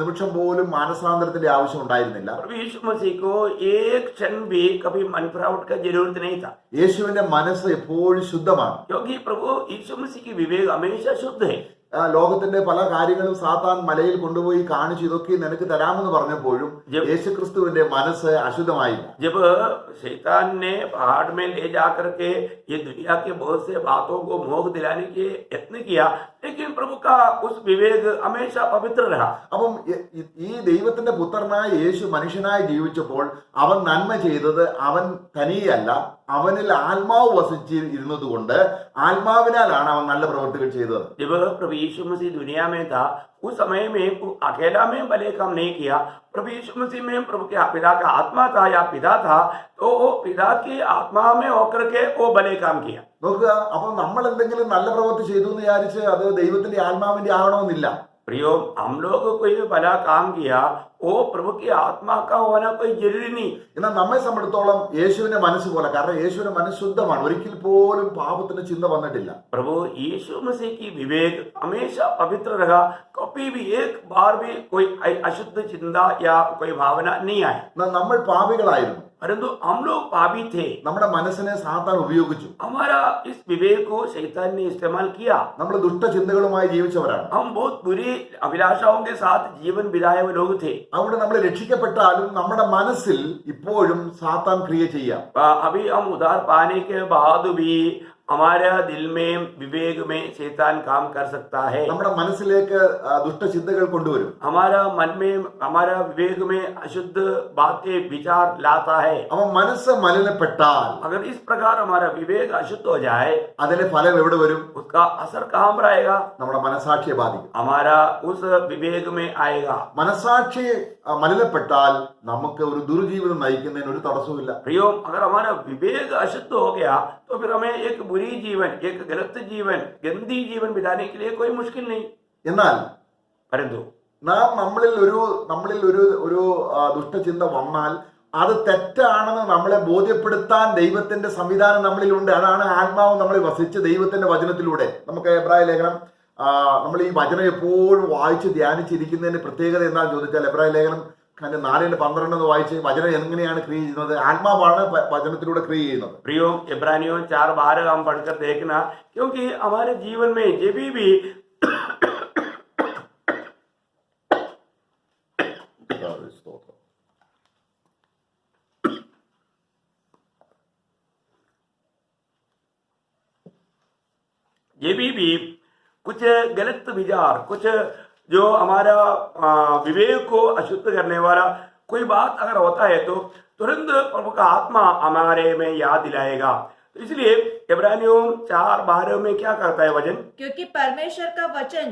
നിമിഷം പോലും മാനസാന്തരത്തിന്റെ ആവശ്യം ഉണ്ടായിരുന്നില്ല. प्रभु यीशु मसीह को एक क्षण भी कभी मन फिरावट का जरूरत नहीं था, യേശുവിന്റെ മനസ്സ് എപ്പോഴും ശുദ്ധമാണ്. क्योंकि प्रभु यीशु मसीह की विवेक हमेशा शुद्ध है। ലോകത്തിന്റെ പല കാര്യങ്ങളും സാത്താൻ മലയിൽ കൊണ്ടുപോയി കാണിച്ചു ഇതൊക്കെ നിനക്ക് തരാമെന്ന് പറഞ്ഞപ്പോഴും യേശുക്രിസ്തുവിന്റെ മനസ്സ് അശുദ്ധമായില്ല. जब शैतान ने पहाड़ में ले जाकर के ये दुनिया के बहुत से बातों को मोह दिलाने के यत्न किया, लेकिन प्रभु का उस विवेक हमेशा पवित्र रहा। അപ്പം ഈ ദൈവത്തിന്റെ പുത്രനായ യേശു മനുഷ്യനായി ജീവിച്ചപ്പോൾ അവൻ നന്മ ചെയ്തത് അവൻ തനിയല്ല, അവനിൽ ആത്മാവ് വസിച്ചിരുന്നത് കൊണ്ട് ആത്മാവിനാലാണ് അവൻ നല്ല പ്രവൃത്തികൾ ചെയ്തത്. जब प्रभु यीशु मसीह दुनिया में था उस समय में अकेला में भले काम नहीं किया। प्रभु यीशु मसीह में प्रभु के पिता का आत्मा था या पिता था, तो वो पिता की आत्मा में होकर के वो भले काम किया। നോക്കുക, അപ്പൊ നമ്മൾ എന്തെങ്കിലും നല്ല പ്രവൃത്തി ചെയ്തു എന്ന് വിചാരിച്ച് അത് ദൈവത്തിന്റെ ആത്മാവിന്റെ ആവണമെന്നില്ല. प्रियो, हम लोग कोई भला काम किया वो प्रभु की आत्मा का होना कोई जरूरी नहीं। എന്നാൽ നമ്മെ സംബന്ധിച്ചിടത്തോളം യേശുവിന്റെ മനസ്സ് പോലെ, കാരണം യേശുവിന്റെ മനസ്സ് ശുദ്ധമാണ്, ഒരിക്കൽ പോലും പാപത്തിന് ചിന്ത വന്നിട്ടില്ല. प्रभु यीशु मसीह की विवेक हमेशा पवित्र रहा, कभी भी एक बार भी कोई अशुद्ध चिंता या कोई भावना नहीं आई। എന്നാൽ നമ്മൾ പാപികളായിരുന്നു, परंतु हम लोग पापी थे, നമ്മുടെ മനസ്സിനെ സാത്താൻ ഉപയോഗിച്ചു. हमारा इस विवेक को शैतान ने इस्तेमाल किया। നമ്മൾ ദുഷ്ടചിന്തകളുമായി ജീവിച്ചവരാണ്. हम बहुत बुरी अभिलाषाओं के साथ जीवन बिताए हुए लोग थे। അവിടെ നമ്മൾ രക്ഷിക്കപ്പെട്ടാലും നമ്മുടെ മനസ്സിൽ ഇപ്പോഴും സാത്താൻ ക്രിയ ചെയ്യാം. अभी हम उद्धार पाने के बाद भी हमारे दिल में विवेक में शैतान काम कर सकता है। നമ്മുടെ മനസ്സിലേക്ക് ദുഷ്ടചിന്തകൾ കൊണ്ടുവരും. हमारा मन में हमारा विवेक में अशुद्ध बातें विचार लाता है। അവ മനസ്സ് മലിനപ്പെട്ടാൽ अगर इस प्रकार हमारा विवेक अशुद्ध हो जाए, അതിന്റെ ഫലം എവിടെ വരും? उसका असर कहाँ पर आएगा? നമ്മുടെ മനസാക്ഷിയെ ബാധിക്കും. हमारा उस विवेक में आएगा। മനസാക്ഷി മലിനപ്പെട്ടാൽ നമുക്ക് ഒരു ദുർജീവിതം നയിക്കുന്നതിന് ഒരു തടസ്സവുമില്ല. प्रियो, अगर हमारा विवेक अशुद्ध हो गया तो फिर हमें एक बुरी जीवन, एक गलत जीवन, गंदी जीवन बिताने के लिए कोई मुश्किल नहीं। എന്നാൽ परंतु നമ്മളിൽ ഒരു ദുഷ്ടചിന്ത വന്നാൽ അത് തെറ്റാണെന്ന് നമ്മളെ ബോധ്യപ്പെടുത്താൻ ദൈവത്തിന്റെ സംവിധാനം നമ്മളിലുണ്ട്. അതാണ് ആത്മാവ് നമ്മളിൽ വസിച്ച് ദൈവത്തിന്റെ വചനത്തിലൂടെ. നമുക്ക് എബ്രായ ലേഖനം, നമ്മൾ ഈ വചനം എപ്പോഴും വായിച്ച് ധ്യാനിച്ചിരിക്കുന്നതിന്റെ പ്രത്യേകത എന്താണെന്ന് ചോദിച്ചാൽ എബ്രായ ലേഖനം 4:12 വായിച്ച് വചനം എങ്ങനെയാണ് ക്രിയ ചെയ്യുന്നത്? ആത്മാവാണ് വചനത്തിലൂടെ ക്രിയ ചെയ്യുന്നത്. प्रियो, इब्रानियों 4:12 हम पढ़कर देखना, क्योंकि हमारे जीवन में जब भी कुछ गलत विचार, कुछ जो हमारा विवेक को अशुद्ध करने वाला कोई बात अगर होता है तो तुरंत प्रभु का आत्मा हमारे में याद दिलाएगा। तो इसलिए इब्रानियों 4:12 में क्या करता है वचन? क्योंकि परमेश्वर का वचन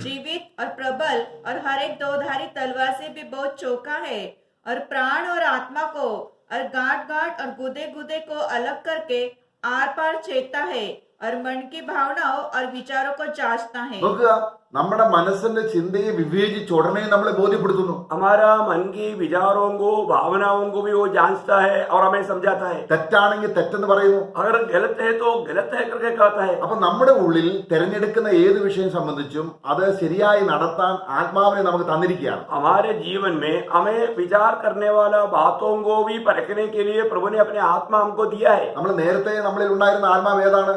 जीवित और प्रबल और हर एक दोधारी तलवार से भी बहुत चौका है और प्राण और आत्मा को और गांठ गांठ और गुदे गुदे को अलग करके आर पार छेदता है और मन की भावनाओं और विचारों को जांचता है। നോക്കുക, നമ്മുടെ മനസ്സിന്റെ ചിന്തയെ വിവേചിച്ച് ഉടനെ നമ്മളെ ബോധ്യപ്പെടുത്തുന്നു. हमारा मन की विचारों को, भावनाओं को भी वो जांचता है और हमें समझाता है। തെറ്റാണെങ്കിൽ തെറ്റെന്ന് പറയുന്നു. अगर गलत है तो गलत है करके कहता है। അപ്പൊ നമ്മുടെ ഉള്ളിൽ തിരഞ്ഞെടുക്കുന്ന ഏത് വിഷയം സംബന്ധിച്ചും അത് ശരിയായി നടത്താൻ ആത്മാവിനെ നമുക്ക് തന്നിരിക്കുകയാണ്. हमारे जीवन में हमें विचार करने वाला बातों को भी परखने के लिए प्रभु ने अपने आत्मा हमको दिया है। നമ്മൾ നേരത്തെ നമ്മളിൽ ഉണ്ടായിരുന്ന ആത്മാവ് ഏതാണ്?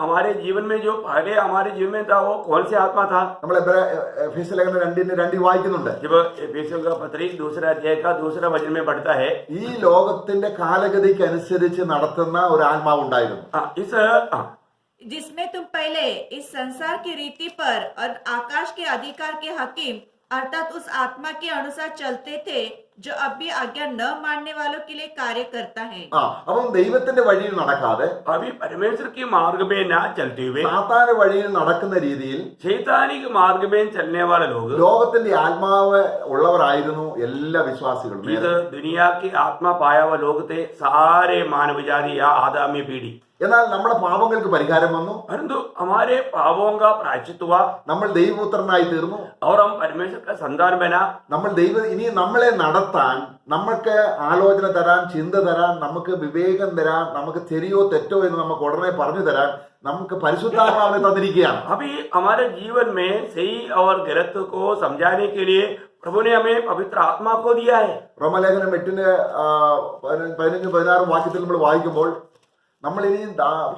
हमारे जीवन में जो पहले हमारे जीवन में था वो कौन सी आत्मा था? നമ്മൾ എഫേസ്യ ലേഖനം 2:2 വായിക്കുന്നുണ്ട്. जब एफेसियों का पत्री 2 अध्याय का 2 वचन में पढ़ता है, ഈ ലോകത്തിന്റെ കാലഗതിക്ക് അനുസരിച്ച് നടത്തുന്ന ഒരു ആത്മാവ് ഉണ്ടായിരുന്നു. जिसमें तुम पहले इस संसार की रीति पर और आकाश के अधिकार के हकीम अर्थात उस आत्मा के अनुसार चलते थे जो अब भी आज्ञा न मानने वालों के लिए कार्य करता है। അപ്പം ദൈവത്തിന്റെ വഴിയിൽ നടക്കാതെ अभी परमेश्वर के मार्ग में ना चलते हुए സാത്താന്റെ വഴിയിൽ നടക്കുന്ന രീതിയിൽ शैतानिक मार्ग में चलने वाले लोग, ലോകത്തിന്റെ ആത്മാവ് ഉള്ളവരായിരുന്നു എല്ലാ വിശ്വാസികളും. इस दुनिया की आत्मा पाया हुआ लोग थे सारे मानव जाति या आदमी पीढ़ी। എന്നാൽ നമ്മുടെ പാപങ്ങൾക്ക് പരിഹാരം വന്നു. परंतु हमारे पापों का प्रायश्चित हुआ നമ്മൾ ദൈവപുത്രനായി തീർന്നു. और हम परमेश्वर का संतान बना। നമ്മൾ ഇനി നമ്മളെ നടത്താൻ, നമുക്ക് ആലോചന തരാൻ, ചിന്ത തരാൻ, നമുക്ക് വിവേകം തരാൻ, നമുക്ക് ശരിയോ തെറ്റോ എന്ന് നമുക്ക് ഉടനെ പറഞ്ഞു തരാൻ നമുക്ക് പരിശുദ്ധാത്മാവിനെ തന്നിരിക്കുകയാണ്. अभी हमारे जीवन में सही और गलत को समझाने के लिए प्रभु ने हमें पवित्र आत्मा को दिया है। റോമലേഖനം 8:15-16 വാക്യത്തിൽ നമ്മൾ വായിക്കുമ്പോൾ നമ്മൾ ഇനി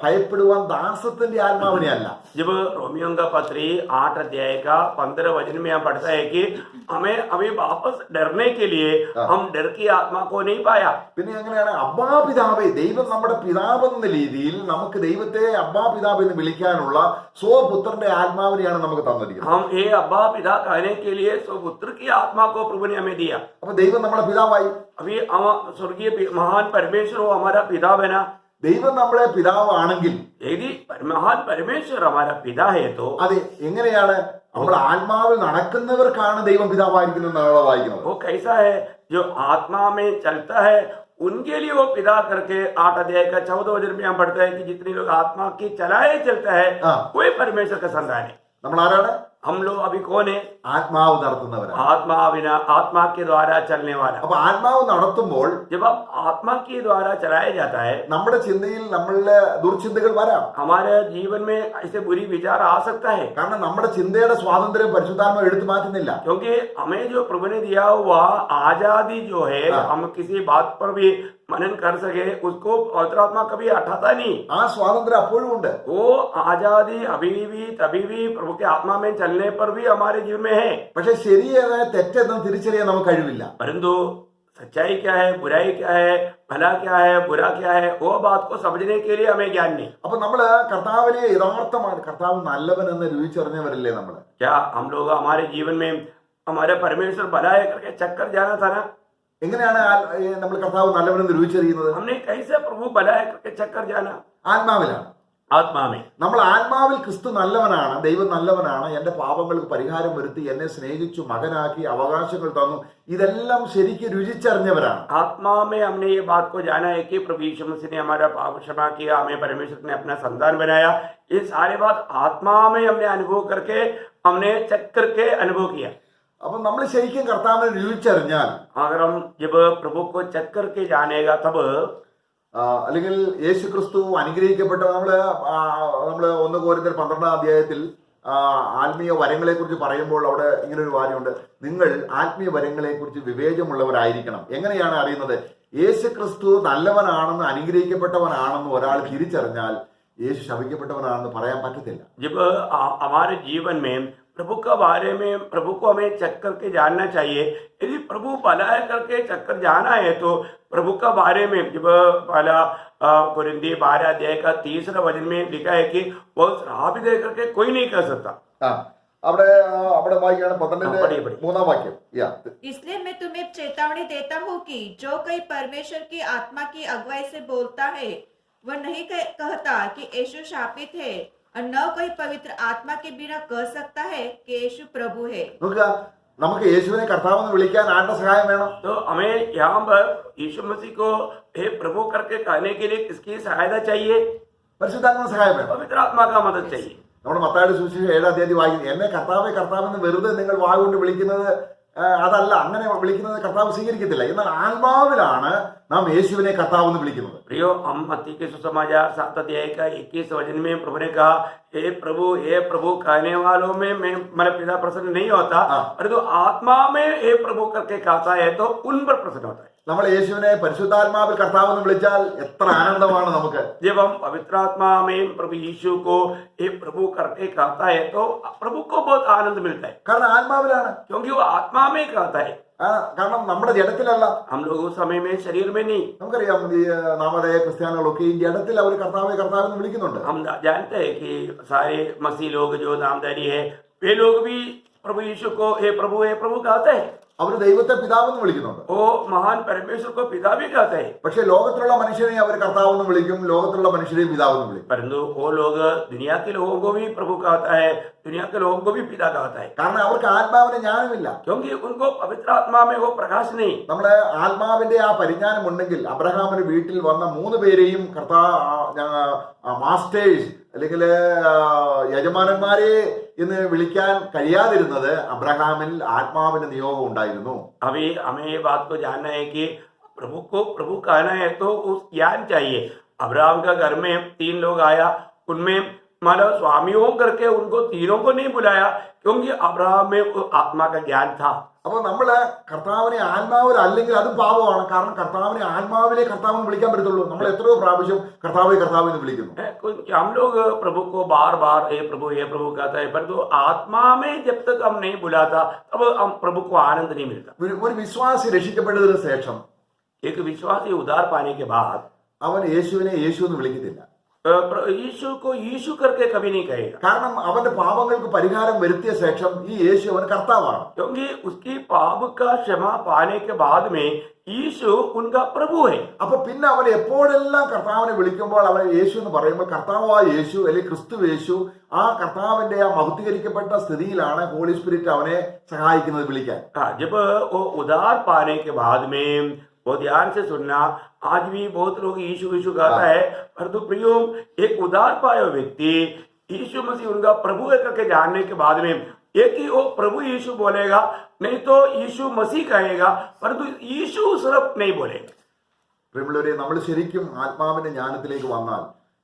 ഭയപ്പെടുവാൻ ദാസത്തിന്റെ ആത്മാവിനെ അല്ല. जब रोमियो का पत्री 8 अध्याय का 15 वचन में हम पढ़ता है कि हमें अभी वापस डरने के लिए हम डर की आत्मा को नहीं पाया। പിന്നെ എങ്ങനെയാണ് അബ്ബാ പിതാവേ, ദൈവം നമ്മുടെ പിതാവ് എന്ന രീതിയിൽ നമുക്ക് ദൈവത്തെ അബ്ബാ പിതാവ് എന്ന് വിളിക്കാനുള്ള സ്വപുത്രന്റെ ആത്മാവിനെയാണ് നമുക്ക് തന്നിരിക്കുന്നത്. हम ये अब्बा पिता कहने के लिए स्वपुत्र की आत्मा को प्रभु ने हमें दिया। അപ്പൊ ദൈവം നമ്മുടെ പിതാവായി. अभी हम स्वर्गीय महान परमेश्वर हो हमारा पिता बना। ദൈവം നമ്മളെ പിതാവാണെങ്കിൽ, यदि महान परमेश्वर हमारा पिता है तो അത് എങ്ങനെയാണ് നമ്മുടെ ആത്മാവിൽ നടക്കുന്നവർക്കാണ് ദൈവം പിതാവായിരിക്കുന്നത് എന്നാണ് വായിക്കുന്നത്. वो कैसा है? जो आत्मा में चलता है उनके लिए वो पिता करके 8 अध्याय का 14 वचन में हम पढ़ते हैं कि जितने लोग आत्मा की चलाए चलता है वही परमेश्वर का संतान है। നമ്മൾ ആരാണ്? हम लोग अभी कौन है? ആത്മാവ് നടത്തുന്നവരാണ്. आत्मा के द्वारा चलने वाला। അപ്പൊ ആത്മാവ് നടത്തുമ്പോൾ जब आप आत्मा के द्वारा चलाया जाता है, നമ്മുടെ ചിന്തയിൽ നമ്മളുടെ ദുർചിന്തകൾ വരാം. हमारे जीवन में ऐसे बुरी विचार आ सकता है, കാരണം നമ്മുടെ ചിന്തയുടെ സ്വാതന്ത്ര്യം പരിശുദ്ധാത്മാവ് എടുത്തു മാറ്റുന്നില്ല. क्योंकि हमें जो प्रभु ने दिया हुआ आजादी जो है, हम किसी बात पर भी मनन कर सके उसको पवित्र आत्मा कभी हटाता नहीं। ആ സ്വാതന്ത്ര്യം അപ്പോഴും ഉണ്ട്. वो आजादी अभी भी तभी भी प्रभु के आत्मा में चलने पर भी हमारे जीवन में है। പക്ഷെ ശരിയേതായ തെറ്റെന്ന് തിരിച്ചറിയാൻ നമുക്ക് കഴിവില്ല. परंतु सच्चाई क्या है, बुराई क्या है, भला क्या है, बुरा क्या है, वो बात को समझने के लिए हमें ज्ञान नहीं। അപ്പൊ നമ്മള് കർത്താവിനെ യഥാർത്ഥമാണ്, കർത്താവ് നല്ലവൻ എന്ന് രുചിച്ചറിഞ്ഞവരല്ലേ നമ്മള്? क्या हम लोग हमारे जीवन में हमारे परमेश्वर भला है करके चक्कर जाना था ना? എങ്ങനെയാണ് നമ്മൾ കർത്താവ് നല്ലവനെന്ന് രുചിച്ചറിയുന്നത്? हमने कैसे प्रभु भला है करके चक्कर जाना? ആത്മാവിലാണ്. आत्मा में। നമ്മൾ ആത്മാവിൽ ക്രിസ്തു നല്ലവനാണ്, ദൈവം നല്ലവനാണ്, എന്റെ പാപങ്ങൾക്ക് പരിഹാരം വരുത്തി എന്നെ സ്നേഹിച്ചു മകനാക്കി അവകാശങ്ങൾ തന്നു, ഇതെല്ലാം ശരിക്കും രുചിച്ചറിഞ്ഞവരാണ്. आत्मा में हमने ये बात को जाना है कि प्रभु यीशु मसीह ने हमारा पाप क्षमा किया, हमें परमेश्वर ने अपना संतान बनाया। ये सारे बात आत्मा में हमने अनुभव करके, हमने चेक करके अनुभव किया। അപ്പൊ നമ്മൾ ശരിക്കും കർത്താവിനെ രുചിച്ചറിഞ്ഞാൽ, अगर हम जब प्रभु को चेक करके जानेगा तब, അല്ലെങ്കിൽ യേശു ക്രിസ്തു അനുഗ്രഹിക്കപ്പെട്ട നമ്മള് 1 കൊരിന്ത്യർ 12 അധ്യായത്തിൽ ആത്മീയ വരങ്ങളെ കുറിച്ച് പറയുമ്പോൾ അവിടെ ഇങ്ങനെ ഒരു കാര്യമുണ്ട്, നിങ്ങൾ ആത്മീയ വരങ്ങളെ കുറിച്ച് വിവേചമുള്ളവരായിരിക്കണം. എങ്ങനെയാണ് അറിയുന്നത്? യേശു ക്രിസ്തു നല്ലവനാണെന്ന്, അനുഗ്രഹിക്കപ്പെട്ടവനാണെന്ന് ഒരാൾ തിരിച്ചറിഞ്ഞാൽ യേശു ശപിക്കപ്പെട്ടവനാണെന്ന് പറയാൻ പറ്റത്തില്ല. जब हमारे जीवन में प्रभु के बारे में प्रभु को हमें चेक करके जानना चाहिए। यदि प्रभु भला है करके चक्कर जाना है तो प्रभु का बारे में जब पहला कुरिन्थी 12 अध्याय का 3 वचन में लिखा है कि वो श्राप दे करके कोई नहीं कर सकता। അവിടെ വായിക്കുകയാണ് 12-3 വാക്യം. इसलिए मैं तुम्हें चेतावनी देता हूँ कि जो कोई परमेश्वर की आत्मा की अगुवाई से बोलता है वह नहीं कहता कि यीशु शापित है और न कोई पवित्र आत्मा के बिना कह सकता है कि यीशु प्रभु है। നോക്കുക, നമുക്ക് യേശുവിനെ കർത്താവെന്ന് വിളിക്കാൻ ആരുടെ സഹായം വേണം? तो हमें यहाँ पर यीशु मसीह को हे प्रभु करके कहने के लिए किसकी सहायता चाहिए? പരിശുദ്ധാത്മാ സഹായം വേണം. पवित्र आत्मा का मदद चाहिए। നമ്മുടെ മത്തായിയുടെ സുവിശേഷം 7-ാം അധ്യായം വായിക്കുന്നു, എന്നെ കർത്താവെ കർത്താവെന്ന് വെറുതെ നിങ്ങൾ വാഗുകൊണ്ട് വിളിക്കുന്നത് അതല്ല, അങ്ങനെ വിളിക്കുന്നത് കർത്താവ് സ്വീകരിക്കത്തില്ല. എന്നാൽ ആത്മാവിലാണ് നാം യേശുവിനെ കർത്താവെന്ന് വിളിക്കുന്നത്. प्रियो, हम मत्ती के सुसमाचार 7 अध्याय का 21 वचन में प्रभु ने कहा, हे प्रभु कहने वालों में मैं मेरा पिता प्रसन्न नहीं होता, परंतु आत्मा में हे प्रभु करके कहता है तो उन पर प्रसन्न होता है। നമ്മൾ യേശുവിനെ പരിശുദ്ധാത്മാവിൽ കർത്താവെന്ന് വിളിച്ചാൽ എത്ര ആനന്ദമാണ് നമുക്ക്. जब हम पवित्र आत्मा में प्रभु यीशु को हे प्रभु करके कहता है तो प्रभु को बहुत आनंद मिलता है, കാരണം ആത്മാവിലാണ്. क्योंकि वो आत्मा में कहता है। കാരണം നമ്മുടെ ജഡത്തിലല്ല. हम लोग उस समय में शरीर में नहीं। നമുക്കറിയാം, ഈ നാമധേയ ക്രിസ്ത്യാനികളൊക്കെ ഈ ജഡത്തിൽ അവർ കർത്താവെന്ന് വിളിക്കുന്നുണ്ട്. हम जानते हैं कि सारे मसीह लोग जो नामधारी है वे लोग भी प्रभु यीशु को हे प्रभु कहते हैं। അവർ ദൈവത്തെ പിതാവെന്ന് വിളിക്കുന്നുണ്ട്. वो महान परमेश्वर को पिता भी कहते हैं। പക്ഷെ ലോകത്തിലുള്ള മനുഷ്യനെ അവർ കർത്താവെന്ന് വിളിക്കും, ലോകത്തിലുള്ള മനുഷ്യരെയും പിതാവെന്ന് വിളിക്കും. परंतु वो लोग दुनिया के लोगों को भी प्रभु कहता है, दुनिया के लोगों को भी पिता कहता है, കാരണം അവർക്ക് ആത്മാവിന്റെ ജ്ഞാനമില്ല. क्योंकि उनको पवित्र आत्मा में वो प्रकाश नहीं। നമ്മുടെ ആത്മാവിന്റെ ആ പരിജ്ഞാനം ഉണ്ടെങ്കിൽ അബ്രഹാമിന്റെ വീട്ടിൽ വന്ന 3 പേരെയും മാസ്റ്റേഴ്സ് അല്ലെങ്കിൽ യജമാനന്മാരെ എന്ന് വിളിക്കാൻ കഴിയാതിരുന്നത് അബ്രഹാമിൽ ആത്മാവിന്റെ നിയോഗം ഉണ്ടായിരുന്നു. अभी हमें ये बात को जानना है कि प्रभु को प्रभु कहना है तो उस ज्ञान चाहिए। अब्राहम का घर में 3 लोग आया, उनमें मतलब स्वामियों करके उनको तीनों को नहीं बुलाया, क्योंकि अब्राहम में आत्मा का ज्ञान था। അപ്പൊ നമ്മള് കർത്താവിനെ ആത്മാവിൽ അല്ലെങ്കിൽ അതും പാപമാണ്. കാരണം കർത്താവിനെ ആത്മാവിലെ കർത്താവിനെ വിളിക്കാൻ പറ്റത്തുള്ളൂ. നമ്മൾ എത്രയോ പ്രാവശ്യം കർത്താവെ എന്ന് വിളിക്കുന്നു. हम लोग प्रभु को बार बार हे प्रभु कहता है, परंतु आत्मा में जब तक हम नहीं बुलाता तब हम प्रभु को आनंद नहीं मिलता। ഒരു വിശ്വാസി രക്ഷിക്കപ്പെട്ടതിന് ശേഷം एक विश्वासी उद्धार पाने के बाद അവൻ യേശുവിനെ യേശു എന്ന് വിളിക്കത്തില്ല. यीशु को यीशु करके कभी नहीं कहेगा, കാരണം അവന്റെ പാപങ്ങൾക്ക് പരിഹാരം വരുത്തിയ ശേഷം ഈ യേശു അവൻ കർത്താവാണ്. क्योंकि उसकी पाप का क्षमा पाने के बाद में यीशु उनका प्रभु है। അപ്പൊ പിന്നെ അവൻ എപ്പോഴെല്ലാം കർത്താവിനെ വിളിക്കുമ്പോൾ അവൻ യേശു എന്ന് പറയുമ്പോൾ കർത്താവായ യേശു അല്ലെങ്കിൽ ക്രിസ്തു യേശു ആ കർത്താവിന്റെ ആ മഹത്വീകരിക്കപ്പെട്ട സ്ഥിതിയിലാണ് ഹോളി സ്പിരിറ്റ് അവനെ സഹായിക്കുന്നത് വിളിക്കാൻ. जब वो उद्धार पाने के बाद में वो ध्यान से सुनना, आज भी बहुत लोग यीशु कहता है, परंतु प्रियो एक उद्धार पाया व्यक्ति यीशु मसीह उनका प्रभु है करके जानने के बाद में एक ही वो प्रभु यीशु बोलेगा, नहीं तो यीशु मसीह कहेगा, परंतु यीशु सिर्फ नहीं बोलेगा। പ്രിയമുള്ളവരെ, നമ്മൾ ശരിക്കും ആത്മാവിന്റെ ജ്ഞാനത്തിലേക്ക് വന്നാൽ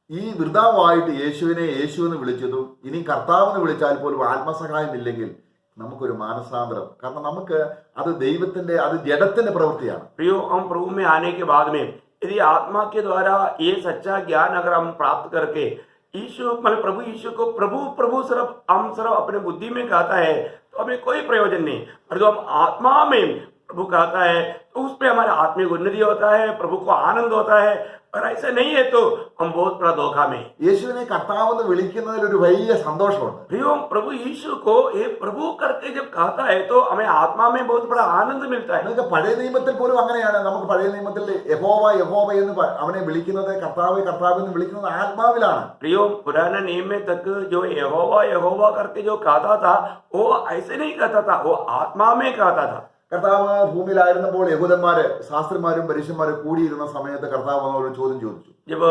ഈ വൃതാവായിട്ട് യേശുവിനെ യേശു എന്ന് വിളിച്ചതും ഇനി കർത്താവെന്ന് വിളിച്ചാൽ പോലും ആത്മസഹായം ഇല്ലെങ്കിൽ നമുക്കൊരു മാനസാന്തരം, കാരണം നമുക്ക് അത് ദൈവത്തിന്റെ അത് ജഡത്തിന്റെ പ്രവൃത്തിയാണ്. प्रियो, हम प्रभु में आने के बाद में यदि आत्मा के द्वारा ये सच्चा ज्ञान अगर हम प्राप्त करके यीशु मतलब प्रभु यीशु को प्रभु सिर्फ अपने बुद्धि में कहता है तो हमें कोई प्रयोजन नहीं, पर जो हम आत्मा में प्रभु कहता है तो उसमें हमारा आत्मिक उन्नति होता है, प्रभु को आनंद होता है। और ऐसा नहीं है तो हम बहुत बड़ा धोखा में। യേശുവിനെ കർത്താവെന്ന് വിളിക്കുന്നതിൽ ഒരു വലിയ സന്തോഷമുണ്ട്. प्रियो, प्रभु यीशु को ये प्रभु करके जब कहता है तो हमें आत्मा में बहुत बड़ा आनंद मिलता है। നിങ്ങൾക്ക് പഴയ നിയമത്തിൽ പോലും അങ്ങനെയാണ്. നമുക്ക് പഴയ നിയമത്തിൽ യഹോവ എന്ന് അവനെ വിളിക്കുന്നത് കർത്താവെ എന്ന് വിളിക്കുന്നത് ആത്മാവിലാണ്. प्रियो, पुराना नियम में तक जो यहोवा करके जो कहता था वो ऐसे नहीं कहता था, वो आत्मा में कहता था। കർത്താവ് ഭൂമിയിലായിരുന്നപ്പോൾ യഹൂദന്മാര് ശാസ്ത്രിമാരും പരീശന്മാരും കൂടിയിരുന്ന സമയത്ത് കർത്താവ് ഒരു ചോദ്യം ചോദിച്ചു. जब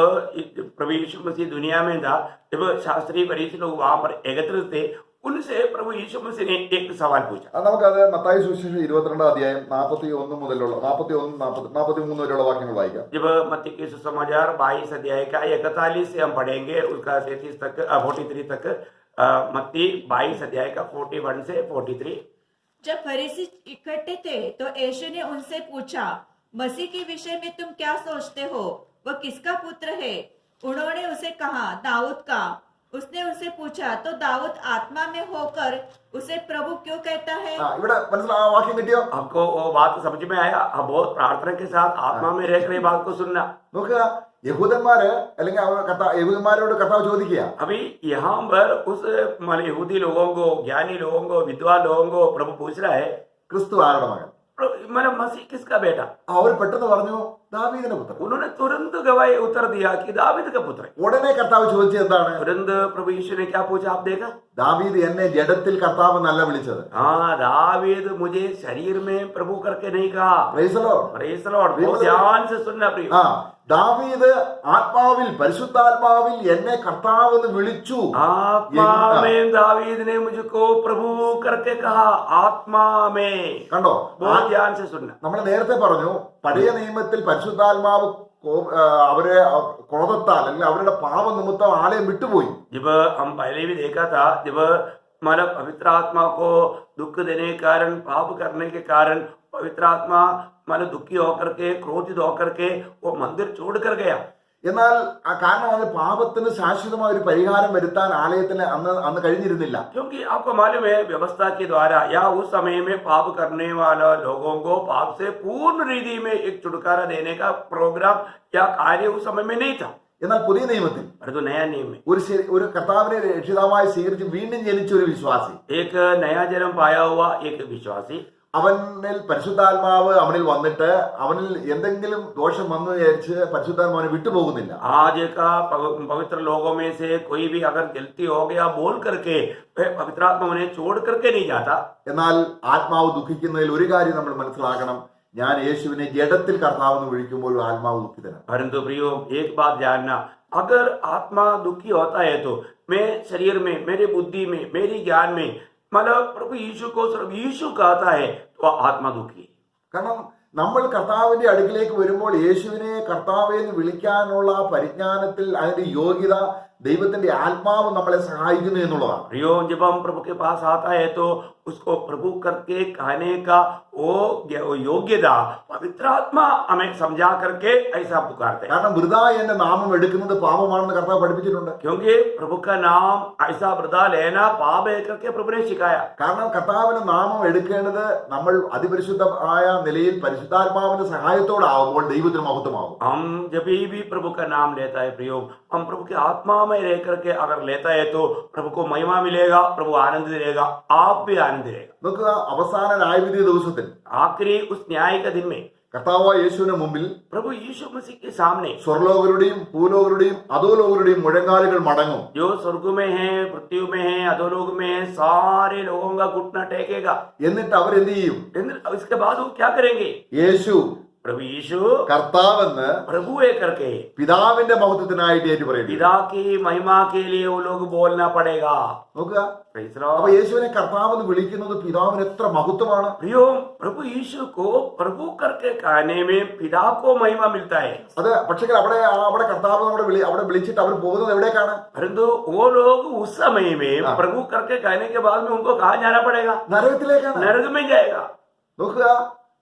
प्रभु यीशु मसीह दुनिया में था, जब शास्त्री फरीसी लोग वहां पर एकत्रित थे, उनसे प्रभु यीशु मसीह ने एक सवाल पूछा। നമുക്കത് മത്തായി സുവിശേഷം 22-ാം അധ്യായം 41 മുതലുള്ള 43 വരെയുള്ള വാക്യങ്ങൾ വായിക്കാം. जब मत्ती के सुसमाचार 22 अध्याय का 41 से हम पढ़ेंगे उसका 43 तक 43 तक, मत्ती 22 अध्याय का 41 से 43। जब फरीसी इकट्ठे थे तो यीशु ने उनसे पूछा, मसीह के विषय में तुम क्या सोचते हो? वह किसका पुत्र है? उन्होंने उसे कहा, दाऊद का। उसने उनसे पूछा, तो दाऊद आत्मा में होकर उसे प्रभु क्यों कहता है? ഇവിടെ വാക്യം കിട്ടിയോ? आपको वो बात समझ में आया? अब बहुत प्रार्थना के साथ आत्मा में रहकर ये बात को सुनना। നോക്കുക, യഹൂദന്മാര് അല്ലെങ്കിൽ യഹൂദന്മാരോട് കർത്താവ് ചോദിക്കുക, अभी यहाँ पर उस यहूदी लोगों को, ज्ञानी लोगों को, विद्वान लोगों को प्रभु पूछ रहा है, ക്രിസ്തു ആരുടെ മകൻ? मतलब मसीह किसका बेटा? അവർ പെട്ടെന്ന് പറഞ്ഞു, ദാവീദിന്റെ പുത്രൻ. उन्होंने तुरंत गवाही उत्तर दिया कि दावीद का पुत्र है। ഉടനെ കർത്താവ് ചോദിച്ചത് എന്താണ്? तुरंत प्रभु यीशु ने क्या पूछा, आप देखा? ദാവീദ് എന്നെ ജഡത്തിൽ കർത്താവ് എന്നല്ല വിളിച്ചത്. हाँ, दावीद मुझे शरीर में प्रभु करके नहीं कहा। Praise the Lord. Praise the Lord. बहुत ध्यान से सुनना प्रिय। ആ ദാവീദ് ആത്മാവിൽ പരിശുദ്ധാത്മാവിൽ എന്നെ കർത്താവ് എന്ന് വിളിച്ചു. आत्मा में दावीद ने मुझको प्रभु करके कहा, आत्मा में। കണ്ടോ? बहुत ध्यान से सुनना। നമ്മൾ നേരത്തെ പറഞ്ഞു പഴയ നിയമത്തിൽ പരിശുദ്ധാത്മാവ് അവരെ ക്രോധത്താൽ അല്ലെങ്കിൽ അവരുടെ പാപ നിമിത്തം ആലയം വിട്ടുപോയി. जब हम पहले भी देखा था, जब मतलब पवित्र आत्मा को दुख देने के कारण, पाप करने के कारण पवित्र आत्मा मतलब दुखी होकर के, क्रोधित होकर के वो मंदिर छोड़कर गया। എന്നാൽ ആ കാരണം അത് പാപത്തിന് ശാശ്വതമായ ഒരു പരിഹാരം വരുത്താൻ ആലയത്തിന് അന്ന് കഴിഞ്ഞിരുന്നില്ല. क्योंकि आपको मालूम है, व्यवस्था के द्वारा या उस समय में पाप करने वाला लोगों को पाप से पूर्ण रीति में एक छुटकारा देने का प्रोग्राम या कार्य उस समय में नहीं था। എന്നാൽ പുതിയ നിയമത്തിൽ परंतु नया नियम में ഒരു കർത്താവിനെ രക്ഷിതാവായി സ്വീകരിച്ച് വീണ്ടും ജനിച്ച ഒരു വിശ്വാസി, एक नया जन्म पाया हुआ एक विश्वासी, അവനിൽ പരിശുദ്ധാത്മാവ് അവനിൽ വന്നിട്ട് അവനിൽ എന്തെങ്കിലും ദോഷം വന്നു വിചാരിച്ച് പരിശുദ്ധാത്മാവിനെ വിട്ടുപോകുന്നില്ല. आज का पवित्र लोगों में से कोई भी अगर गलती हो गया बोल करके पवित्र आत्मा उन्हें छोड़ करके नहीं जाता। എന്നാൽ ആത്മാവ് ദുഃഖിക്കുന്നതിൽ ഒരു കാര്യം നമ്മൾ മനസ്സിലാക്കണം, ഞാൻ യേശുവിനെ ജഡത്തിൽ കർത്താവെന്ന് വിളിക്കുമ്പോൾ ആത്മാവ് ദുഃഖിതനാണ്. परंतु प्रियो, एक बात जानना, अगर आत्मा दुखी होता है तो मैं शरीर में, मेरी बुद्धि में, मेरी ज्ञान में मतलब प्रभु यीशु को सिर्फ यीशु कहता है तो आत्मा दुखी। കാരണം നമ്മൾ കർത്താവിന്റെ അടുക്കിലേക്ക് വരുമ്പോൾ യേശുവിനെ കർത്താവെ എന്ന് വിളിക്കാനുള്ള പരിജ്ഞാനത്തിൽ അതിന്റെ യോഗ്യത ദൈവത്തിന്റെ ആത്മാവ് നമ്മളെ സഹായിക്കുന്നു എന്നുള്ളതാണ്. प्रियो, जब हम प्रभु के पास आता है तो उसको प्रभु करके कहने का वो योग्यता पवित्र आत्मा हमें समझा करके ऐसा पुकारते हैं। കാരണം വൃഥാ എന്റെ നാമം എടുക്കുന്നത് പാപമാണെന്ന് കർത്താവ് പഠിപ്പിച്ചിട്ടുണ്ട്. क्योंकि प्रभु का नाम ऐसा वृथा लेना पाप है करके प्रभु ने सिखाया। കാരണം കർത്താവിന്റെ നാമം എടുക്കേണ്ടത് നമ്മൾ അതിപരിശുദ്ധമായ നിലയിൽ പരിശുദ്ധാത്മാവിന്റെ സഹായത്തോടാവുമ്പോൾ ദൈവത്തിന് മഹത്വമാകും. हम जब भी प्रभु का नाम लेता है प्रियो, हम प्रभु की आत्मा में रह करके अगर लेता है तो प्रभु को महिमा मिलेगा, प्रभु आनंद देगा, आप भी आनंद देगा। നോക്കുക, അവസാന ന്യായവിധി ദിവസത്തിൽ आखिरी उस न्याय का दिन में കർത്താവായ യേശുവിന് മുമ്പിൽ प्रभु यीशु मसीह के सामने സ്വർലോകരുടെയും ഭൂലോകരുടെയും അധോലോകരുടെയും മുഴങ്കാലുകൾ മടങ്ങും. जो स्वर्ग में है, पृथ्वी में है, अधोलोक में है, सारे लोगों का घुटना टेकेगा। എന്നിട്ട് അവരെന്ത് ചെയ്യും? इसके बाद वो क्या करेंगे? യേശു प्रभु यीशु കർത്താവെന്ന് प्रभु है करके പിതാവിന്റെ മഹത്വത്തിനായിട്ട് ഏറ്റു പറയും. पिता की महिमा के लिए वो लोग बोलना पड़ेगा। നോക്കുക, Praise the അപ്പൊ Lord। യേശുവിനെ കർത്താവെന്ന് വിളിക്കുന്നത് പിതാവിന് എത്ര മഹത്വമാണ്. प्रियो, प्रभु यीशु को प्रभु करके कहने में पिता को महिमा मिलता है। അത് പക്ഷേ അവിടെ കർത്താവ് അവിടെ വിളിച്ചിട്ട് അവർ പോകുന്നത് എവിടേക്കാണ്? परंतु वो लोग उस समय में प्रभु करके कहने के बाद में उनको कहाँ जाना पड़ेगा? നരകത്തിലേക്കാണ്. नरक में जाएगा। നോക്കുക,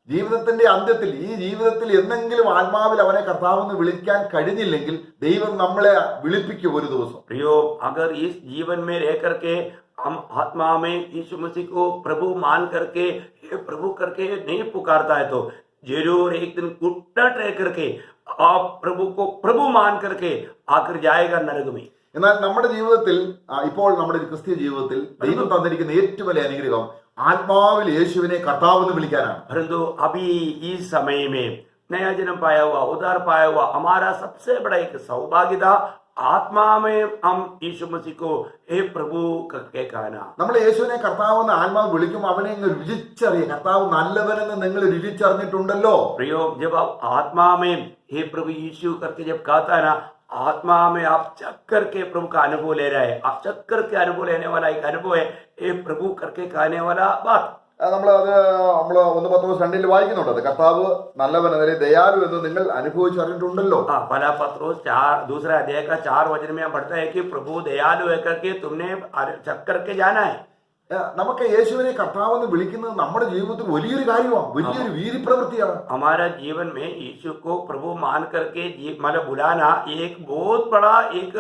ജീവിതത്തിന്റെ അന്ത്യത്തിൽ ഈ ജീവിതത്തിൽ എന്തെങ്കിലും ആത്മാവിൽ അവനെ കർത്താവെന്ന് വിളിക്കാൻ കഴിഞ്ഞില്ലെങ്കിൽ ദൈവം നമ്മളെ വിളിപ്പിക്കും ഒരു ദിവസം. प्रियो, अगर इस जीवन में रह करके हम आत्मा में यीशु मसीह को प्रभु मान करके, हे प्रभु करके नहीं पुकारता है तो जरूर एक दिन घुटना टेक करके आप प्रभु को प्रभु मान करके आकर जाएगा नरक में। എന്നാൽ നമ്മുടെ ജീവിതത്തിൽ ഇപ്പോൾ നമ്മുടെ ക്രിസ്തീയ ജീവിതത്തിൽ ദൈവം തന്നിരിക്കുന്ന ഏറ്റവും വലിയ അനുഗ്രഹം ആത്മാവിൽ യേശുവിനെ കർത്താവെന്ന് വിളിക്കാനാണ്. परंतु अभी इस समय में नया जन्म पाया हुआ, उद्धार पाया हुआ हमारा सबसे बड़ा एक सौभाग्य था, आत्मा में हम यीशु मसीह को हे प्रभु करके कहना। നമ്മൾ യേശുവിനെ കർത്താവെന്ന് ആത്മാവ് വിളിക്കുമ്പോൾ അവനെ രുചിച്ചറിയുക. കർത്താവ് നല്ലവനെന്ന് നിങ്ങൾ രുചിച്ചറിഞ്ഞിട്ടുണ്ടല്ലോ. प्रयोग जब आप आत्मा में हे प्रभु यीशु करके जब कहता है ना, आत्मा में आप चक करके प्रभु का अनुभव ले रहे हैं, आप चक करके अनुभव लेने वाला एक अनुभव है हे प्रभु करके कहने वाला बात। നമ്മൾ 1 പത്രോസ് 2 വായിക്കുന്നുണ്ട്. അത് കർത്താവ് നല്ലവനെതിരെ ദയാലു എന്ന് നിങ്ങൾ അനുഭവിച്ചറിഞ്ഞിട്ടുണ്ടല്ലോ. पहला पत्रोस 2 अध्याय का 4 वचन में पढ़ता है कि प्रभु दयालु है करके तुमने चक करके जाना है। നമുക്ക് യേശുവിനെ കർത്താവെന്ന് വിളിക്കുന്നത് നമ്മുടെ ജീവിതത്തിൽ വലിയൊരു കാര്യമാണ്, വലിയൊരു വീര്യപ്രവൃത്തിയാണ്. हमारा जीवन में यीशु को प्रभु मान करके मतलब बुलाना एक बहुत बड़ा एक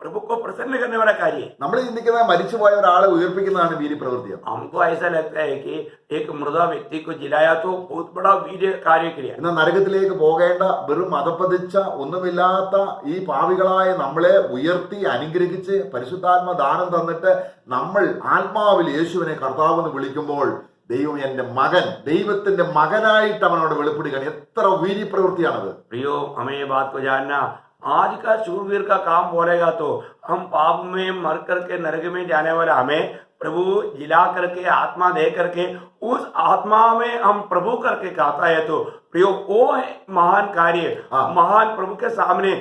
प्रभु को प्रसन्न करने वाला कार्य है। നമ്മൾ ചിന്തിക്കുന്ന മരിച്ചുപോയ ഒരാളെ ഉയർപ്പിക്കുന്നതാണ് വീര്യപ്രവൃത്തി. हमको ऐसा लगता है कि एक मृदा व्यक्ति को जिलाया तो बहुत बड़ा वीर्य कार्य किया। എന്നാൽ നരകത്തിലേക്ക് പോകേണ്ട വെറും മതപ്പതിച്ച ഒന്നുമില്ലാത്ത ഈ പാവികളായ നമ്മളെ ഉയർത്തി അനുഗ്രഹിച്ച് പരിശുദ്ധാത്മ ദാനം തന്നിട്ട് നമ്മൾ ആത്മാവിൽ യേശുവിനെ കർത്താവെന്ന് വിളിക്കുമ്പോൾ ദൈവം എന്റെ മകൻ, ദൈവത്തിന്റെ മകനായിട്ട് അവനോട് വെളിപ്പെടുകയാണ്. എത്ര വീര്യപ്രവൃത്തിയാണത്. प्रियो, हमें ये बात को जानना, आज का शूरवीर का काम बोलेगा तो हम पाप में मर करके नरक में जाने वाला हमें प्रभु जिला करके आत्मा दे करके उस आत्मा में हम प्रभु करके कहता है तो प्रियो वो है महान कार्य, महान प्रभु के सामने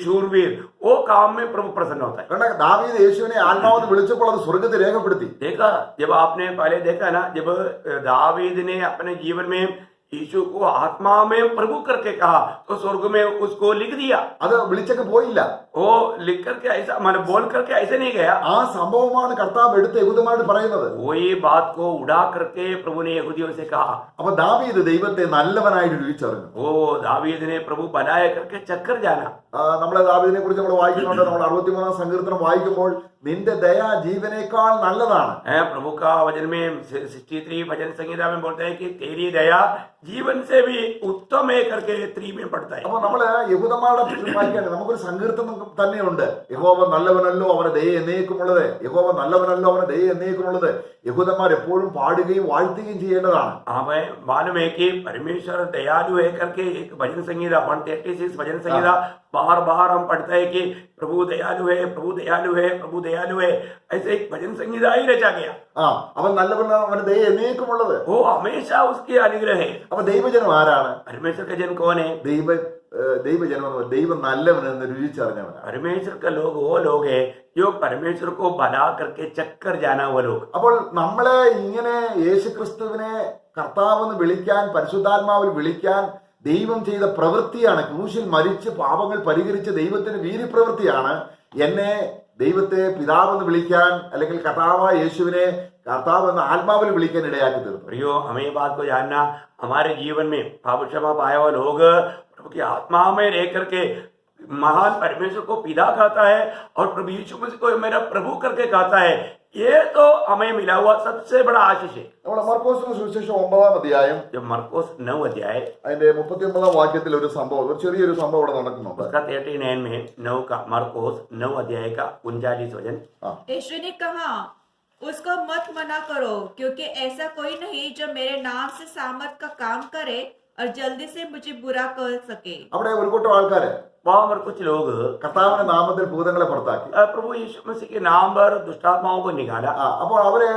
शूरवीर वो काम में प्रभु प्रसन्न होता है. കാരണം ദാവീദ് യേശുവിനെ ആത്മാവെന്ന് വിളിച്ചപ്പോൾ അത് സ്വർഗ്ഗത്തിൽ രേഖപ്പെടുത്തി. देखा, जब आपने पहले देखा ना, जब दावीद ने अपने जीवन में यीशु को आत्मा में प्रभु करके कहा तो स्वर्ग में उसको लिख दिया. അത് വിളിച്ചൊക്കെ പോയില്ല. वो लिख करके ऐसा माने बोल करके ऐसे नहीं गया. ആ സംഭവമാണ് കർത്താവ് എടുത്ത് യഹൂദന്മാരോട് പറയുന്നത്. वही बात को उड़ा करके प्रभु ने यहूदियों से कहा. അപ്പൊ ദാവീദ് ദൈവത്തെ നല്ലവനായിട്ട് രുചിച്ചറിഞ്ഞു. वो दावीद ने प्रभु बनाए करके चक्कर जाना. നമ്മളെ ദാവീദിനെ കുറിച്ച് നമ്മൾ വായിക്കുന്നുണ്ട്. നമ്മൾ 63-ാം സങ്കീർത്തനം വായിക്കുമ്പോൾ നിന്റെ ദയ ജീവനേക്കാൾ നല്ലതാണ്. प्रभु का वचन में 63 भजन संहिता में बोलते हैं कि तेरी दया जीवन से भी उत्तम है करके 3 में पढ़ता है. അപ്പൊ നമ്മള് യഹൂദന്മാരുടെ വായിക്കുകയാണ്. നമുക്കൊരു സങ്കീർത്തനം തന്നെയുണ്ട്. യഹോവ നല്ലവനല്ലോ അവന്റെ ദയ എന്നേക്കുമുള്ളത്, യഹോവ നല്ലവനല്ലോ അവന്റെ ദയ എന്നേക്കുമുള്ളത്. യഹൂദന്മാർ എപ്പോഴും പാടുകയും വാഴ്ത്തുകയും ചെയ്യേണ്ടതാണ്. हमें मालूम है कि परमेश्वर दयालु है करके एक भजन संहिता 136 भजन संहिता बार बार हम पढ़ते हैं कि प्रभु दयालु है, प्रभु दयालु है, प्रभु दयालु है. ऐसे एक भजन संहिता ही रचा गया. അവൻ നല്ലവനോ അവന്റെ ദയ എന്നേക്കുമുള്ളത്. वो हमेशा उसके अनुग्रह है. അപ്പൊ ദൈവജനം ആരാണ്? परमेश्वर का जन कौन है? ദൈവജനം ദൈവം നല്ലവനെന്ന് രുചിച്ചറിഞ്ഞവനാണ്. परमेश्वर का लोग वो लोग है जो परमेश्वर को बना करके चक्कर जाना वो लोग. അപ്പോൾ നമ്മളെ ഇങ്ങനെ യേശുക്രിസ്തുവിനെ കർത്താവെന്ന് വിളിക്കാൻ, പരിശുദ്ധാത്മാവിൽ വിളിക്കാൻ ദൈവം ചെയ്ത പ്രവൃത്തിയാണ്. ക്രൂശിൽ മരിച്ച് പാപങ്ങൾ പരിഹരിച്ച ദൈവത്തിന്റെ വീര്യപ്രവൃത്തിയാണ് എന്നെ ദൈവത്തെ പിതാവെന്ന് വിളിക്കാൻ, അല്ലെങ്കിൽ കർത്താവായ യേശുവിനെ കർത്താവ് എന്ന ആത്മാവിൽ വിളിക്കാൻ ഇടയാക്കി തീർന്നു. प्रियो, हमें बात को जानना, हमारे जीवन में पाप क्षमा पाया हुआ लोग प्रभु की आत्मा में रह करके महान परमेश्वर को पिता कहता है और प्रभु यीशु मसीह को मेरा प्रभु करके कहता है. ये तो हमें मिला हुआ सबसे बड़ा आशीष है. നമ്മുടെ മർക്കോസിന്റെ സുവിശേഷം 9-ാം അധ്യായം जब मरकोस 9 अध्याय അതിന്റെ 39-ാം വാക്യത്തിൽ ഒരു സംഭവം, ഒരു ചെറിയൊരു സംഭവം ഇവിടെ നടക്കുന്നുണ്ട്. उसका 39 में 9 का मरकोस 9 अध्याय का 39 वचन. यीशु ने कहा, उसको मत मना करो, क्योंकि ऐसा कोई नहीं जो मेरे नाम से सामर्थ का काम करे और जल्दी से मुझे बुरा कर सके. അവിടെ ഒരു കൂട്ടം ആൾക്കാര് वहां पर कुछ लोग കർത്താവിന്റെ നാമത്തിൽ ഭൂതങ്ങളെ പുറത്താക്കി. प्रभु यीशु मसीह के नाम पर दुष्टात्माओं को निकाला. അപ്പോൾ അവര്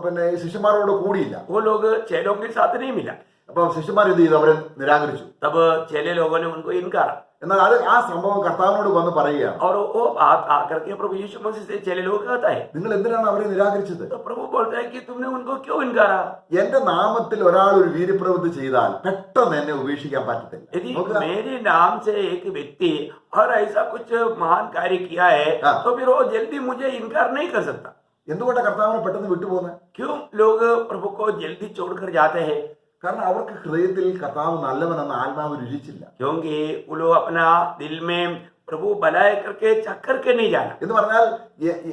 പിന്നെ ഈ ശിഷ്യന്മാരോട് കൂടിയില്ല. वो लोग चेलों के साथ नहीं मिला. അപ്പൊ ശിഷ്യന്മാർ എന്ത് ചെയ്തു? അവരെ നിരാകരിച്ചു. तब चेले लोगों ने उनको इनकारा. എന്നാൽ അത് ആ സംഭവം കർത്താവിനോട് വന്ന് പറയുകയാണ്. और वो बात आकर के प्रभु यीशु मसीह से चेले लोग कहता है, നിങ്ങൾ എന്തിനാണ് അവരെ നിരാകരിച്ചത്? तो प्रभु बोलता है कि तुमने उनको क्यों इनकारा? എന്റെ നാമത്തിൽ ഒരാൾ ഒരു വീര്യപ്രവൃത്തി ചെയ്താൽ പെട്ടെന്ന് എന്നെ ഉപേക്ഷിക്കാൻ പറ്റത്തില്ല. यदि मेरे नाम से एक व्यक्ति और ऐसा कुछ महान कार्य किया है तो फिर वो जल्दी मुझे इनकार नहीं कर सकता. എന്തുകൊണ്ടാണ് കർത്താവിനെ പെട്ടെന്ന് വിട്ടുപോകുന്നത്? क्यों लोग प्रभु को जल्दी छोड़कर जाते हैं? കാരണം അവർക്ക് ഹൃദയത്തിൽ കർത്താവ് നല്ലവനെന്ന ആത്മാവ് രുചിച്ചില്ല. क्योंकि वो लोग अपना दिल में प्रभु बनाए करके चक्कर के नहीं जाना. എന്ന് പറഞ്ഞാൽ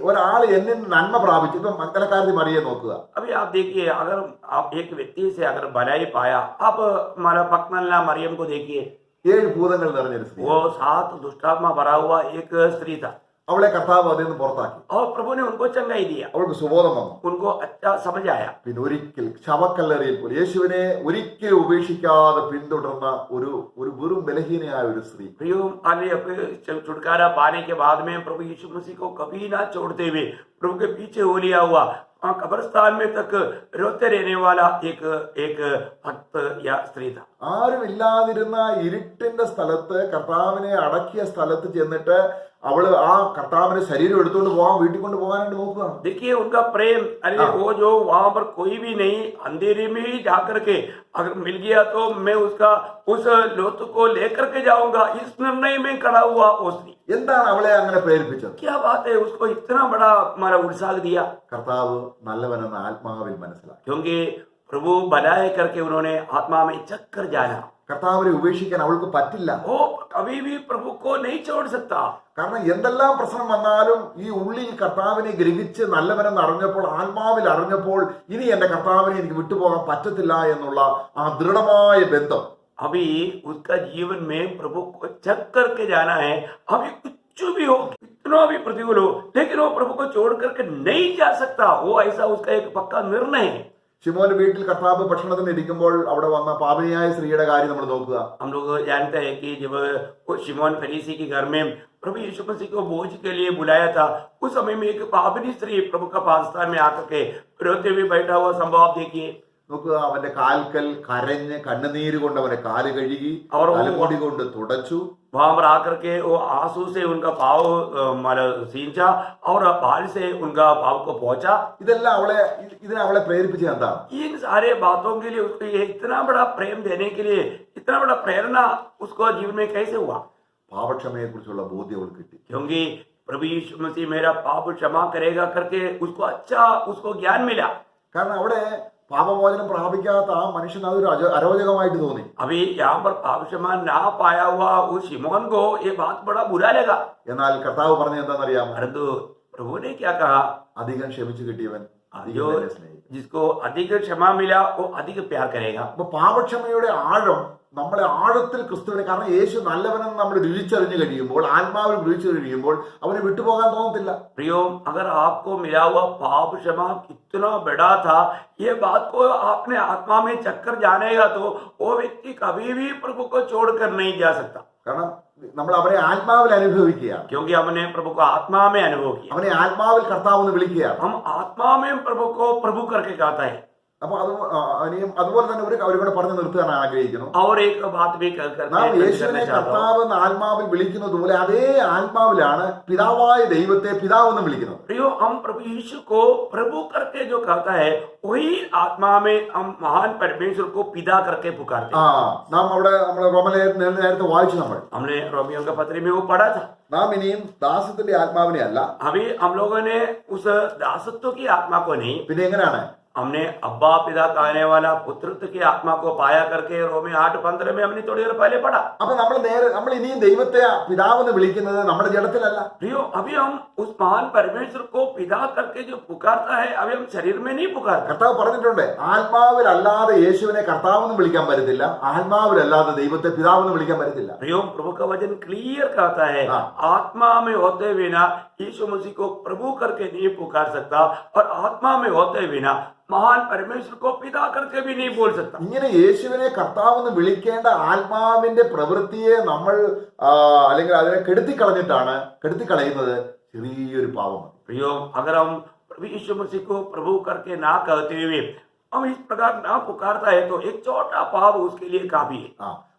ഒരാൾ എന്നിൽ നന്മ പ്രാപിച്ചു. ഇപ്പൊ മക്കളക്കാരത്തി മറിയെ നോക്കുക. अभी आप देखिए, अगर आप एक व्यक्ति से अगर भलाई पाया, आप हमारा पकनल्ला मरियम को देखिए, 7 ഭൂതങ്ങൾ നിറഞ്ഞൊരു സ്ത്രീ. वो 7 दुष्टात्मा भरा हुआ एक स्त्री था. അവളെ കർത്താവ് അതിൽ നിന്ന് പുറത്താക്കി. और प्रभु ने उनको चंगाई दिया, അവൾക്ക് സുബോധം വന്നു. उनको अच्छा समझ आया. പിന്നെ ഒരിക്കൽ ശവക്കല്ലറയിൽ പോലും യേശുവിനെ ഒരിക്കലും ഉപേക്ഷിക്കാതെ പിന്തുടർന്ന ഒരു വെറും ബലഹീനയായ ഒരു സ്ത്രീ. प्रियो, आले छुटकारा पाने के बाद में प्रभु यीशु मसीह को कभी ना छोड़ते हुए प्रभु के पीछे हो लिया हुआ कब्रिस्तान में तक रोते रहने वाला एक भक्त या स्त्री था. ആരുമില്ലാതിരുന്ന ഇരുട്ടിന്റെ സ്ഥലത്ത് കർത്താവിനെ അടക്കിയ സ്ഥലത്ത് ചെന്നിട്ട് അവള് ആ കർത്താവിന്റെ ശരീരം എടുത്തുകൊണ്ട് പോകാൻ വീട്ടിൽ കൊണ്ട് പോകാനായിട്ട് നോക്കുകയാണ്. देखिए उनका प्रेम, अरे वो जो वहां पर कोई भी नहीं, अंधेरे में ही जाकर के अगर मिल गया तो मैं उसका उस लोथ को लेकर के जाऊंगा, इस निर्णय में खड़ा हुआ वो स्त्री. എന്താണ് അവളെ അങ്ങനെ പ്രേരിപ്പിച്ചത്? क्या बात है, उसको इतना बड़ा हमारा उत्साह दिया? കർത്താവ് നല്ലവനെന്ന ആത്മാവിൽ മനസ്സിലാക്കി. क्योंकि प्रभु बनाए करके उन्होंने आत्मा में चक्कर जाना. കർത്താവിനെ ഉപേക്ഷിക്കാൻ അവൾക്ക് പറ്റില്ല. वो कभी भी प्रभु को नहीं छोड़ सकता. കാരണം എന്തെല്ലാം പ്രശ്നം വന്നാലും ഈ ഉള്ളിൽ കർത്താവിനെ ഗ്രഹിച്ച് നല്ലവനെന്ന് അറിഞ്ഞപ്പോൾ, ആത്മാവിൽ അറിഞ്ഞപ്പോൾ, ഇനി എന്റെ കർത്താവിനെ എനിക്ക് വിട്ടുപോകാൻ പറ്റത്തില്ല എന്നുള്ള ആ ദൃഢമായ ബന്ധം अभी उसका जीवन में प्रभु को चक्कर के जाना है. अभी कुछ भी हो, कितना भी प्रतिकूल हो, लेकिन वो प्रभु को छोड़ करके नहीं जा सकता. वो ऐसा उसका एक पक्का निर्णय है. ശിമോന്റെ വീട്ടിൽ കർത്താവ് ഭക്ഷണത്തിന് ഇരിക്കുമ്പോൾ അവിടെ വന്ന പാപിനിയായ സ്ത്രീയുടെ കാര്യം നമ്മൾ നോക്കുക. हम लोग जानते हैं कि जब वो शिमोन फरीसी के घर में प्रभु यीशु मसीह को भोज के लिए बुलाया था, उस समय में एक पापिनी स्त्री प्रभु का पादस्थान में आकर के रोते हुए बैठा हुआ संभव आप देखिए. നോക്കുക, അവന്റെ കാൽക്കൽ കരഞ്ഞ് കണ്ണുനീര് കൊണ്ട് അവന്റെ കാല് കഴുകി അവർ തലമുടി കൊണ്ട് തുടച്ചു. वहां पर आकर के वो आंसू से उनका पाव सींचा और बाल से उनका पाव को पहुंचा. ഇതെല്ലാം ഇതിനെ അവളെ പ്രേരിപ്പിച്ചത് എന്താണ്? इन सारे बातों के लिए उसको ये इतना बड़ा प्रेम देने के लिए इतना बड़ा प्रेरणा उसको जीवन में कैसे हुआ? പാപക്ഷമയെ കുറിച്ചുള്ള ബോധ്യം അവൾ കിട്ടി. क्योंकि प्रभु यीशु मसीह मेरा पाप क्षमा करेगा करके उसको अच्छा उसको ज्ञान मिला. കാരണം അവിടെ പാപമോചനം പ്രാപിക്കാത്ത ആ മനുഷ്യൻ അതൊരു അരോചകമായിട്ട് തോന്നി. अभी यहाँ पर पाप क्षमा ना पाया हुआ उस शिमोन को ये बात बड़ा बुरा लगा. എന്നാൽ കർത്താവ് പറഞ്ഞത് എന്താണെന്നറിയാമോ? परंतु प्रभु ने क्या कहा? അധികം ക്ഷമിച്ചു കിട്ടിയവൻ जो അധികം എന്നെ സ്നേഹിക്കും. जिसको अधिक क्षमा मिला वो अधिक प्यार करेगा. അപ്പൊ പാപക്ഷമയുടെ ആഴം നമ്മളെ ആഴത്തിൽ ക്രിസ്തുവിനെ, കാരണം യേശു നല്ലവനെന്ന് നമ്മൾ രുചിച്ചറിഞ്ഞു കഴിയുമ്പോൾ, ആത്മാവിൽ രുചിച്ചു കഴിയുമ്പോൾ അവനെ വിട്ടുപോകാൻ തോന്നത്തില്ല. प्रियो, अगर आपको मिला हुआ पाप क्षमा कितना बड़ा था, ये बात को आपने आत्मा में चक्कर जानेगा तो वो व्यक्ति कभी भी प्रभु को छोड़कर नहीं जा सकता. കാരണം നമ്മൾ അവനെ ആത്മാവിൽ അനുഭവിക്കുകയാണ്. क्योंकि हमने प्रभु को आत्मा में अनुभव किया. അവനെ ആത്മാവിൽ കർത്താവ് എന്ന് വിളിക്കുകയാണ്. हम आत्मा में प्रभु को प्रभु करके कहता है. അപ്പൊ അതുപോലെ തന്നെ അവരും കൂടെ പറഞ്ഞു നിർത്താൻ ആഗ്രഹിക്കുന്നു. और एक बात भी कर നാം യേശുവിനെ കർത്താവ് എന്ന് ആത്മാവിൽ വിളിക്കുന്നത് പോലെ അതേ ആത്മാവിലാണ് പിതാവായ ദൈവത്തെ പിതാവ് എന്ന് വിളിക്കുന്നത്. प्रियो, हम प्रभु यीशु को प्रभु करके जो कहता है वही आत्मा में हम महान परमेश्वर को पिता करके पुकारते हैं. നാം അവിടെ നമ്മൾ റോമലേഖനം നേരത്തെ വായിച്ചു. हमने रोमियो का पत्र में वो पढ़ा था. നാം ഇനിയും ദാസത്തിന്റെ ആത്മാവിനെ അല്ല, अभी हम लोगों ने उस दासत्व की आत्मा को नहीं, പിന്നെ എങ്ങനെയാണ് हमने अब्बा पिता कहने वाला पुत्रत्व की आत्मा को पाया करके रोमी 8:15 में हमने थोड़ी देर पहले पढ़ा. അപ്പൊ നമ്മൾ ഇനിയും ദൈവത്തെ പിതാവ് എന്ന് വിളിക്കുന്നത് നമ്മുടെ ജഡത്തിലല്ല. प्रियो, अभी हम उस महान परमेश्वर को पिता करके जो पुकारता है अभी हम शरीर में नहीं पुकारते. കർത്താവ് പറഞ്ഞിട്ടുണ്ട്, ആത്മാവിലല്ലാതെ യേശുവിനെ കർത്താവ് എന്ന് വിളിക്കാൻ പറ്റത്തില്ല, ആത്മാവിലല്ലാതെ ദൈവത്തെ പിതാവ് എന്ന് വിളിക്കാൻ പറ്റത്തില്ല. प्रियो, प्रभु का वचन क्लियर कहता है, आत्मा में होते बिना यीशु मसीह को प्रभु करके नहीं पुकार सकता और आत्मा में होते बिना महान परमेश्वर को पिता करके भी नहीं बोल सकता. ഇങ്ങനെ യേശുവിനെ കർത്താവ് എന്ന് വിളിക്കേണ്ട ആത്മാവിന്റെ പ്രവൃത്തിയെ നമ്മൾ അല്ലെങ്കിൽ അതിനെ കെടുത്തിക്കളയുന്നത് ചെറിയൊരു പാപമാണ്. प्रियो, अगर हम प्रभु यीशु मसीह को प्रभु करके ना कहते हुए हम इस प्रकार ना पुकारता है तो एक छोटा पाप उसके लिए काफी है.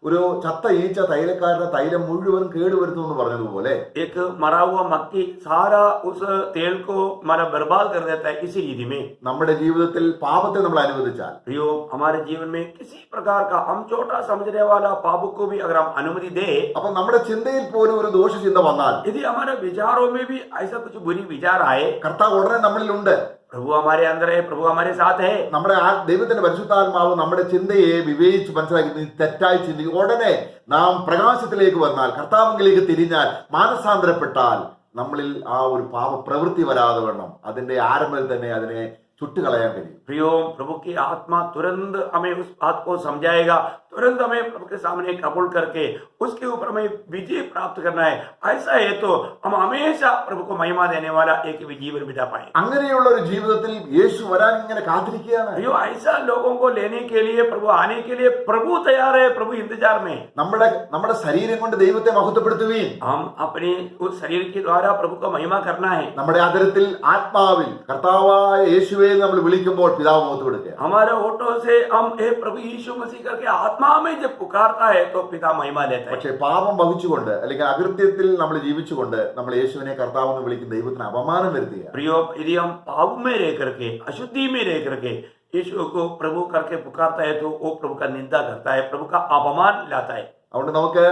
ഒരു ചത്ത ഈച്ച തൈലക്കാരുടെ തൈലം മുഴുവൻ കേടുവരുത്തും എന്ന് പറഞ്ഞതുപോലെ एक मरा हुआ मक्खी सारा उस तेल को मारा बर्बाद कर देता है. इसी रीति में നമ്മുടെ ജീവിതത്തിൽ പാപത്തെ നമ്മൾ അനുവദിച്ചാൽ, प्रियो, हमारे जीवन में किसी प्रकार का हम छोटा समझने वाला पाप को भी अगर हम अनुमति दे, അപ്പൊ നമ്മുടെ ചിന്തയിൽ പോലും ഒരു ദോഷചിന്ത വന്നാൽ, यदि हमारे विचारों में भी ऐसा कुछ बुरी विचार आए, കർത്താവ് ഉടനെ നമ്മളിലുണ്ട്. प्रभु हमारे अंदर है, प्रभु हमारे साथ है. നമ്മുടെ ദൈവത്തിന്റെ പരിശുദ്ധാത്മാവ് നമ്മുടെ ചിന്തയെ വിവേചിച്ച് മനസ്സിലാക്കി നീ തെറ്റായി ചിന്തിക്കും. ഉടനെ നാം പ്രകാശത്തിലേക്ക് വന്നാൽ, കർത്താവിലേക്ക് തിരിഞ്ഞാൽ, മാനസാന്തരപ്പെട്ടാൽ നമ്മളിൽ ആ ഒരു പാപ പ്രവൃത്തി വരാതെ വേണം അതിന്റെ ആരംഭത്തിൽ തന്നെ അതിനെ ചുട്ടുകളയാൻ കഴിയും. प्रियो, प्रभु की आत्मा तुरंत हमें उस बात को समझाएगा, तुरंत हमें प्रभु के सामने कबूल करके उसके ऊपर हमें विजय प्राप्त करना है. ऐसा है तो हम हमेशा प्रभु को महिमा देने वाला एक भी जीवन बिता पाए. അങ്ങനെയുള്ള ഒരു ജീവിതത്തിൽ യേശു വരാൻ ഇങ്ങനെ കാത്തിരിക്കുകയാണ്. प्रियो, ऐसा लोगों को लेने के लिए, प्रभु आने के लिए प्रभु तैयार है, प्रभु इंतजार में. നമ്മുടെ ശരീരം കൊണ്ട് ദൈവത്തെ മഹത്വപ്പെടുത്തുകയും हम अपने उस शरीर के द्वारा प्रभु का महिमा करना है. നമ്മുടെ ആദരത്തിൽ ആത്മാവിൽ കർത്താവായ യേശുവെ നമ്മൾ വിളിക്കുമ്പോൾ പിതാവ് മഹത്വപ്പെടുത്തുക. हमारे होठों से हम हे प्रभु यीशु मसीह करके आत्मा में जब पुकारता है तो पिता महिमा लेता है. പക്ഷെ പാപം വഹിച്ചുകൊണ്ട് അല്ലെങ്കിൽ അകൃത്യത്തിൽ നമ്മൾ ജീവിച്ചുകൊണ്ട് നമ്മൾ യേശുവിനെ കർത്താവ് എന്ന് വിളിക്കുന്ന ദൈവത്തിന് അപമാനം വരുത്തുക. प्रियो, यदि हम पाप में रह करके, अशुद्धि में रह करके यीशु को प्रभु करके पुकारता है तो वो प्रभु का निंदा करता है, प्रभु का अपमान लाता है. അതുകൊണ്ട് നമുക്ക്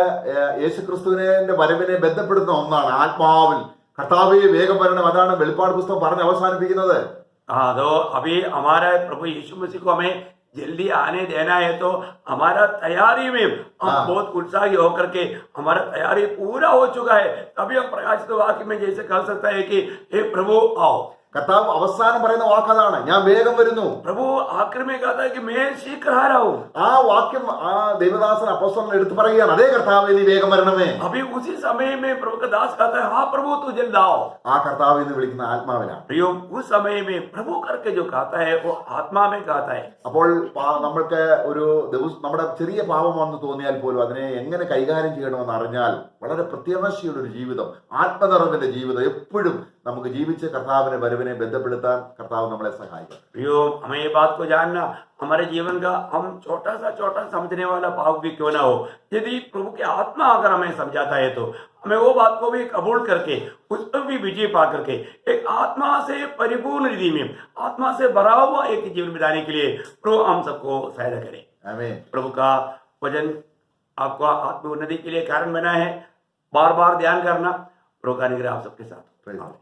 യേശുക്രിസ്തുവിന്റെ വരവിനെ ബന്ധപ്പെടുന്ന ഒന്നാണ് ആത്മാവിൽ കർത്താവേ വേഗം വരണം. അതാണ് വെളിപ്പാട് പുസ്തകം പറഞ്ഞ് അവസാനിപ്പിക്കുന്നത്. हाँ, तो अभी हमारा प्रभु यीशु मसीह को हमें जल्दी आने देना है तो हमारा तैयारी में हम बहुत उत्साही होकर के हमारा तैयारी पूरा हो चुका है, तभी हम प्रकाशित वाक्य में जैसे कह सकता है कि हे प्रभु आओ. കർത്താവ് അവസാനം പറയുന്ന വാക്കതാണ്, ഞാൻ വേഗം വരുന്നു. प्रभु आखिर में कहता है कि मैं शीघ्र आ रहा हूँ. ആ വാക്യം ആ ദൈവദാസൻ അപ്പോസ്തലൻ എടുത്തു പറയുകയാണ്, അതേ കർത്താവേ നീ വേഗം വരണമേ. अभी उसी समय में प्रभु का दास कहता है, हाँ प्रभु तू जल्द आओ. ആ കർത്താവ് എന്ന് വിളിക്കുന്ന ആത്മാവിലാണ്. प्रियो, उस समय में प्रभु करके जो कहता है वो आत्मा में कहता है. അപ്പോൾ നമ്മൾക്ക് ഒരു ദിവസം നമ്മുടെ ചെറിയ പാപമാണെന്ന് തോന്നിയാൽ പോലും അതിനെ എങ്ങനെ കൈകാര്യം ചെയ്യണമെന്ന് അറിഞ്ഞാൽ വളരെ പ്രത്യാശയുടെ ഒരു ജീവിതം, ആത്മനിറവിന്റെ ജീവിതം എപ്പോഴും നമുക്ക് ജീവിച്ച കർത്താവിനെ വരവിനെ ബന്ധപ്പെടുത്താൻ കർത്താവ് നമ്മളെ സഹായിക്കും. प्रियो, हमें ये बात को जानना, हमारे जीवन का हम छोटा सा समझने वाला पाप भी क्यों ना हो, यदि प्रभु की आत्मा अगर हमें समझाता है तो हमें वो बात को भी कबूल करके उस पर भी विजय पा करके एक आत्मा से परिपूर्ण रीति में, आत्मा से भरा हुआ एक जीवन बिताने के लिए प्रभु हम सबको सहायता करें. ആമേൻ. प्रभु का वचन आपका आत्म उन्नति के लिए कारण बना है. बार बार ध्यान करना. प्रभु का अनुग्रह आप सबके साथ. Praise the Lord.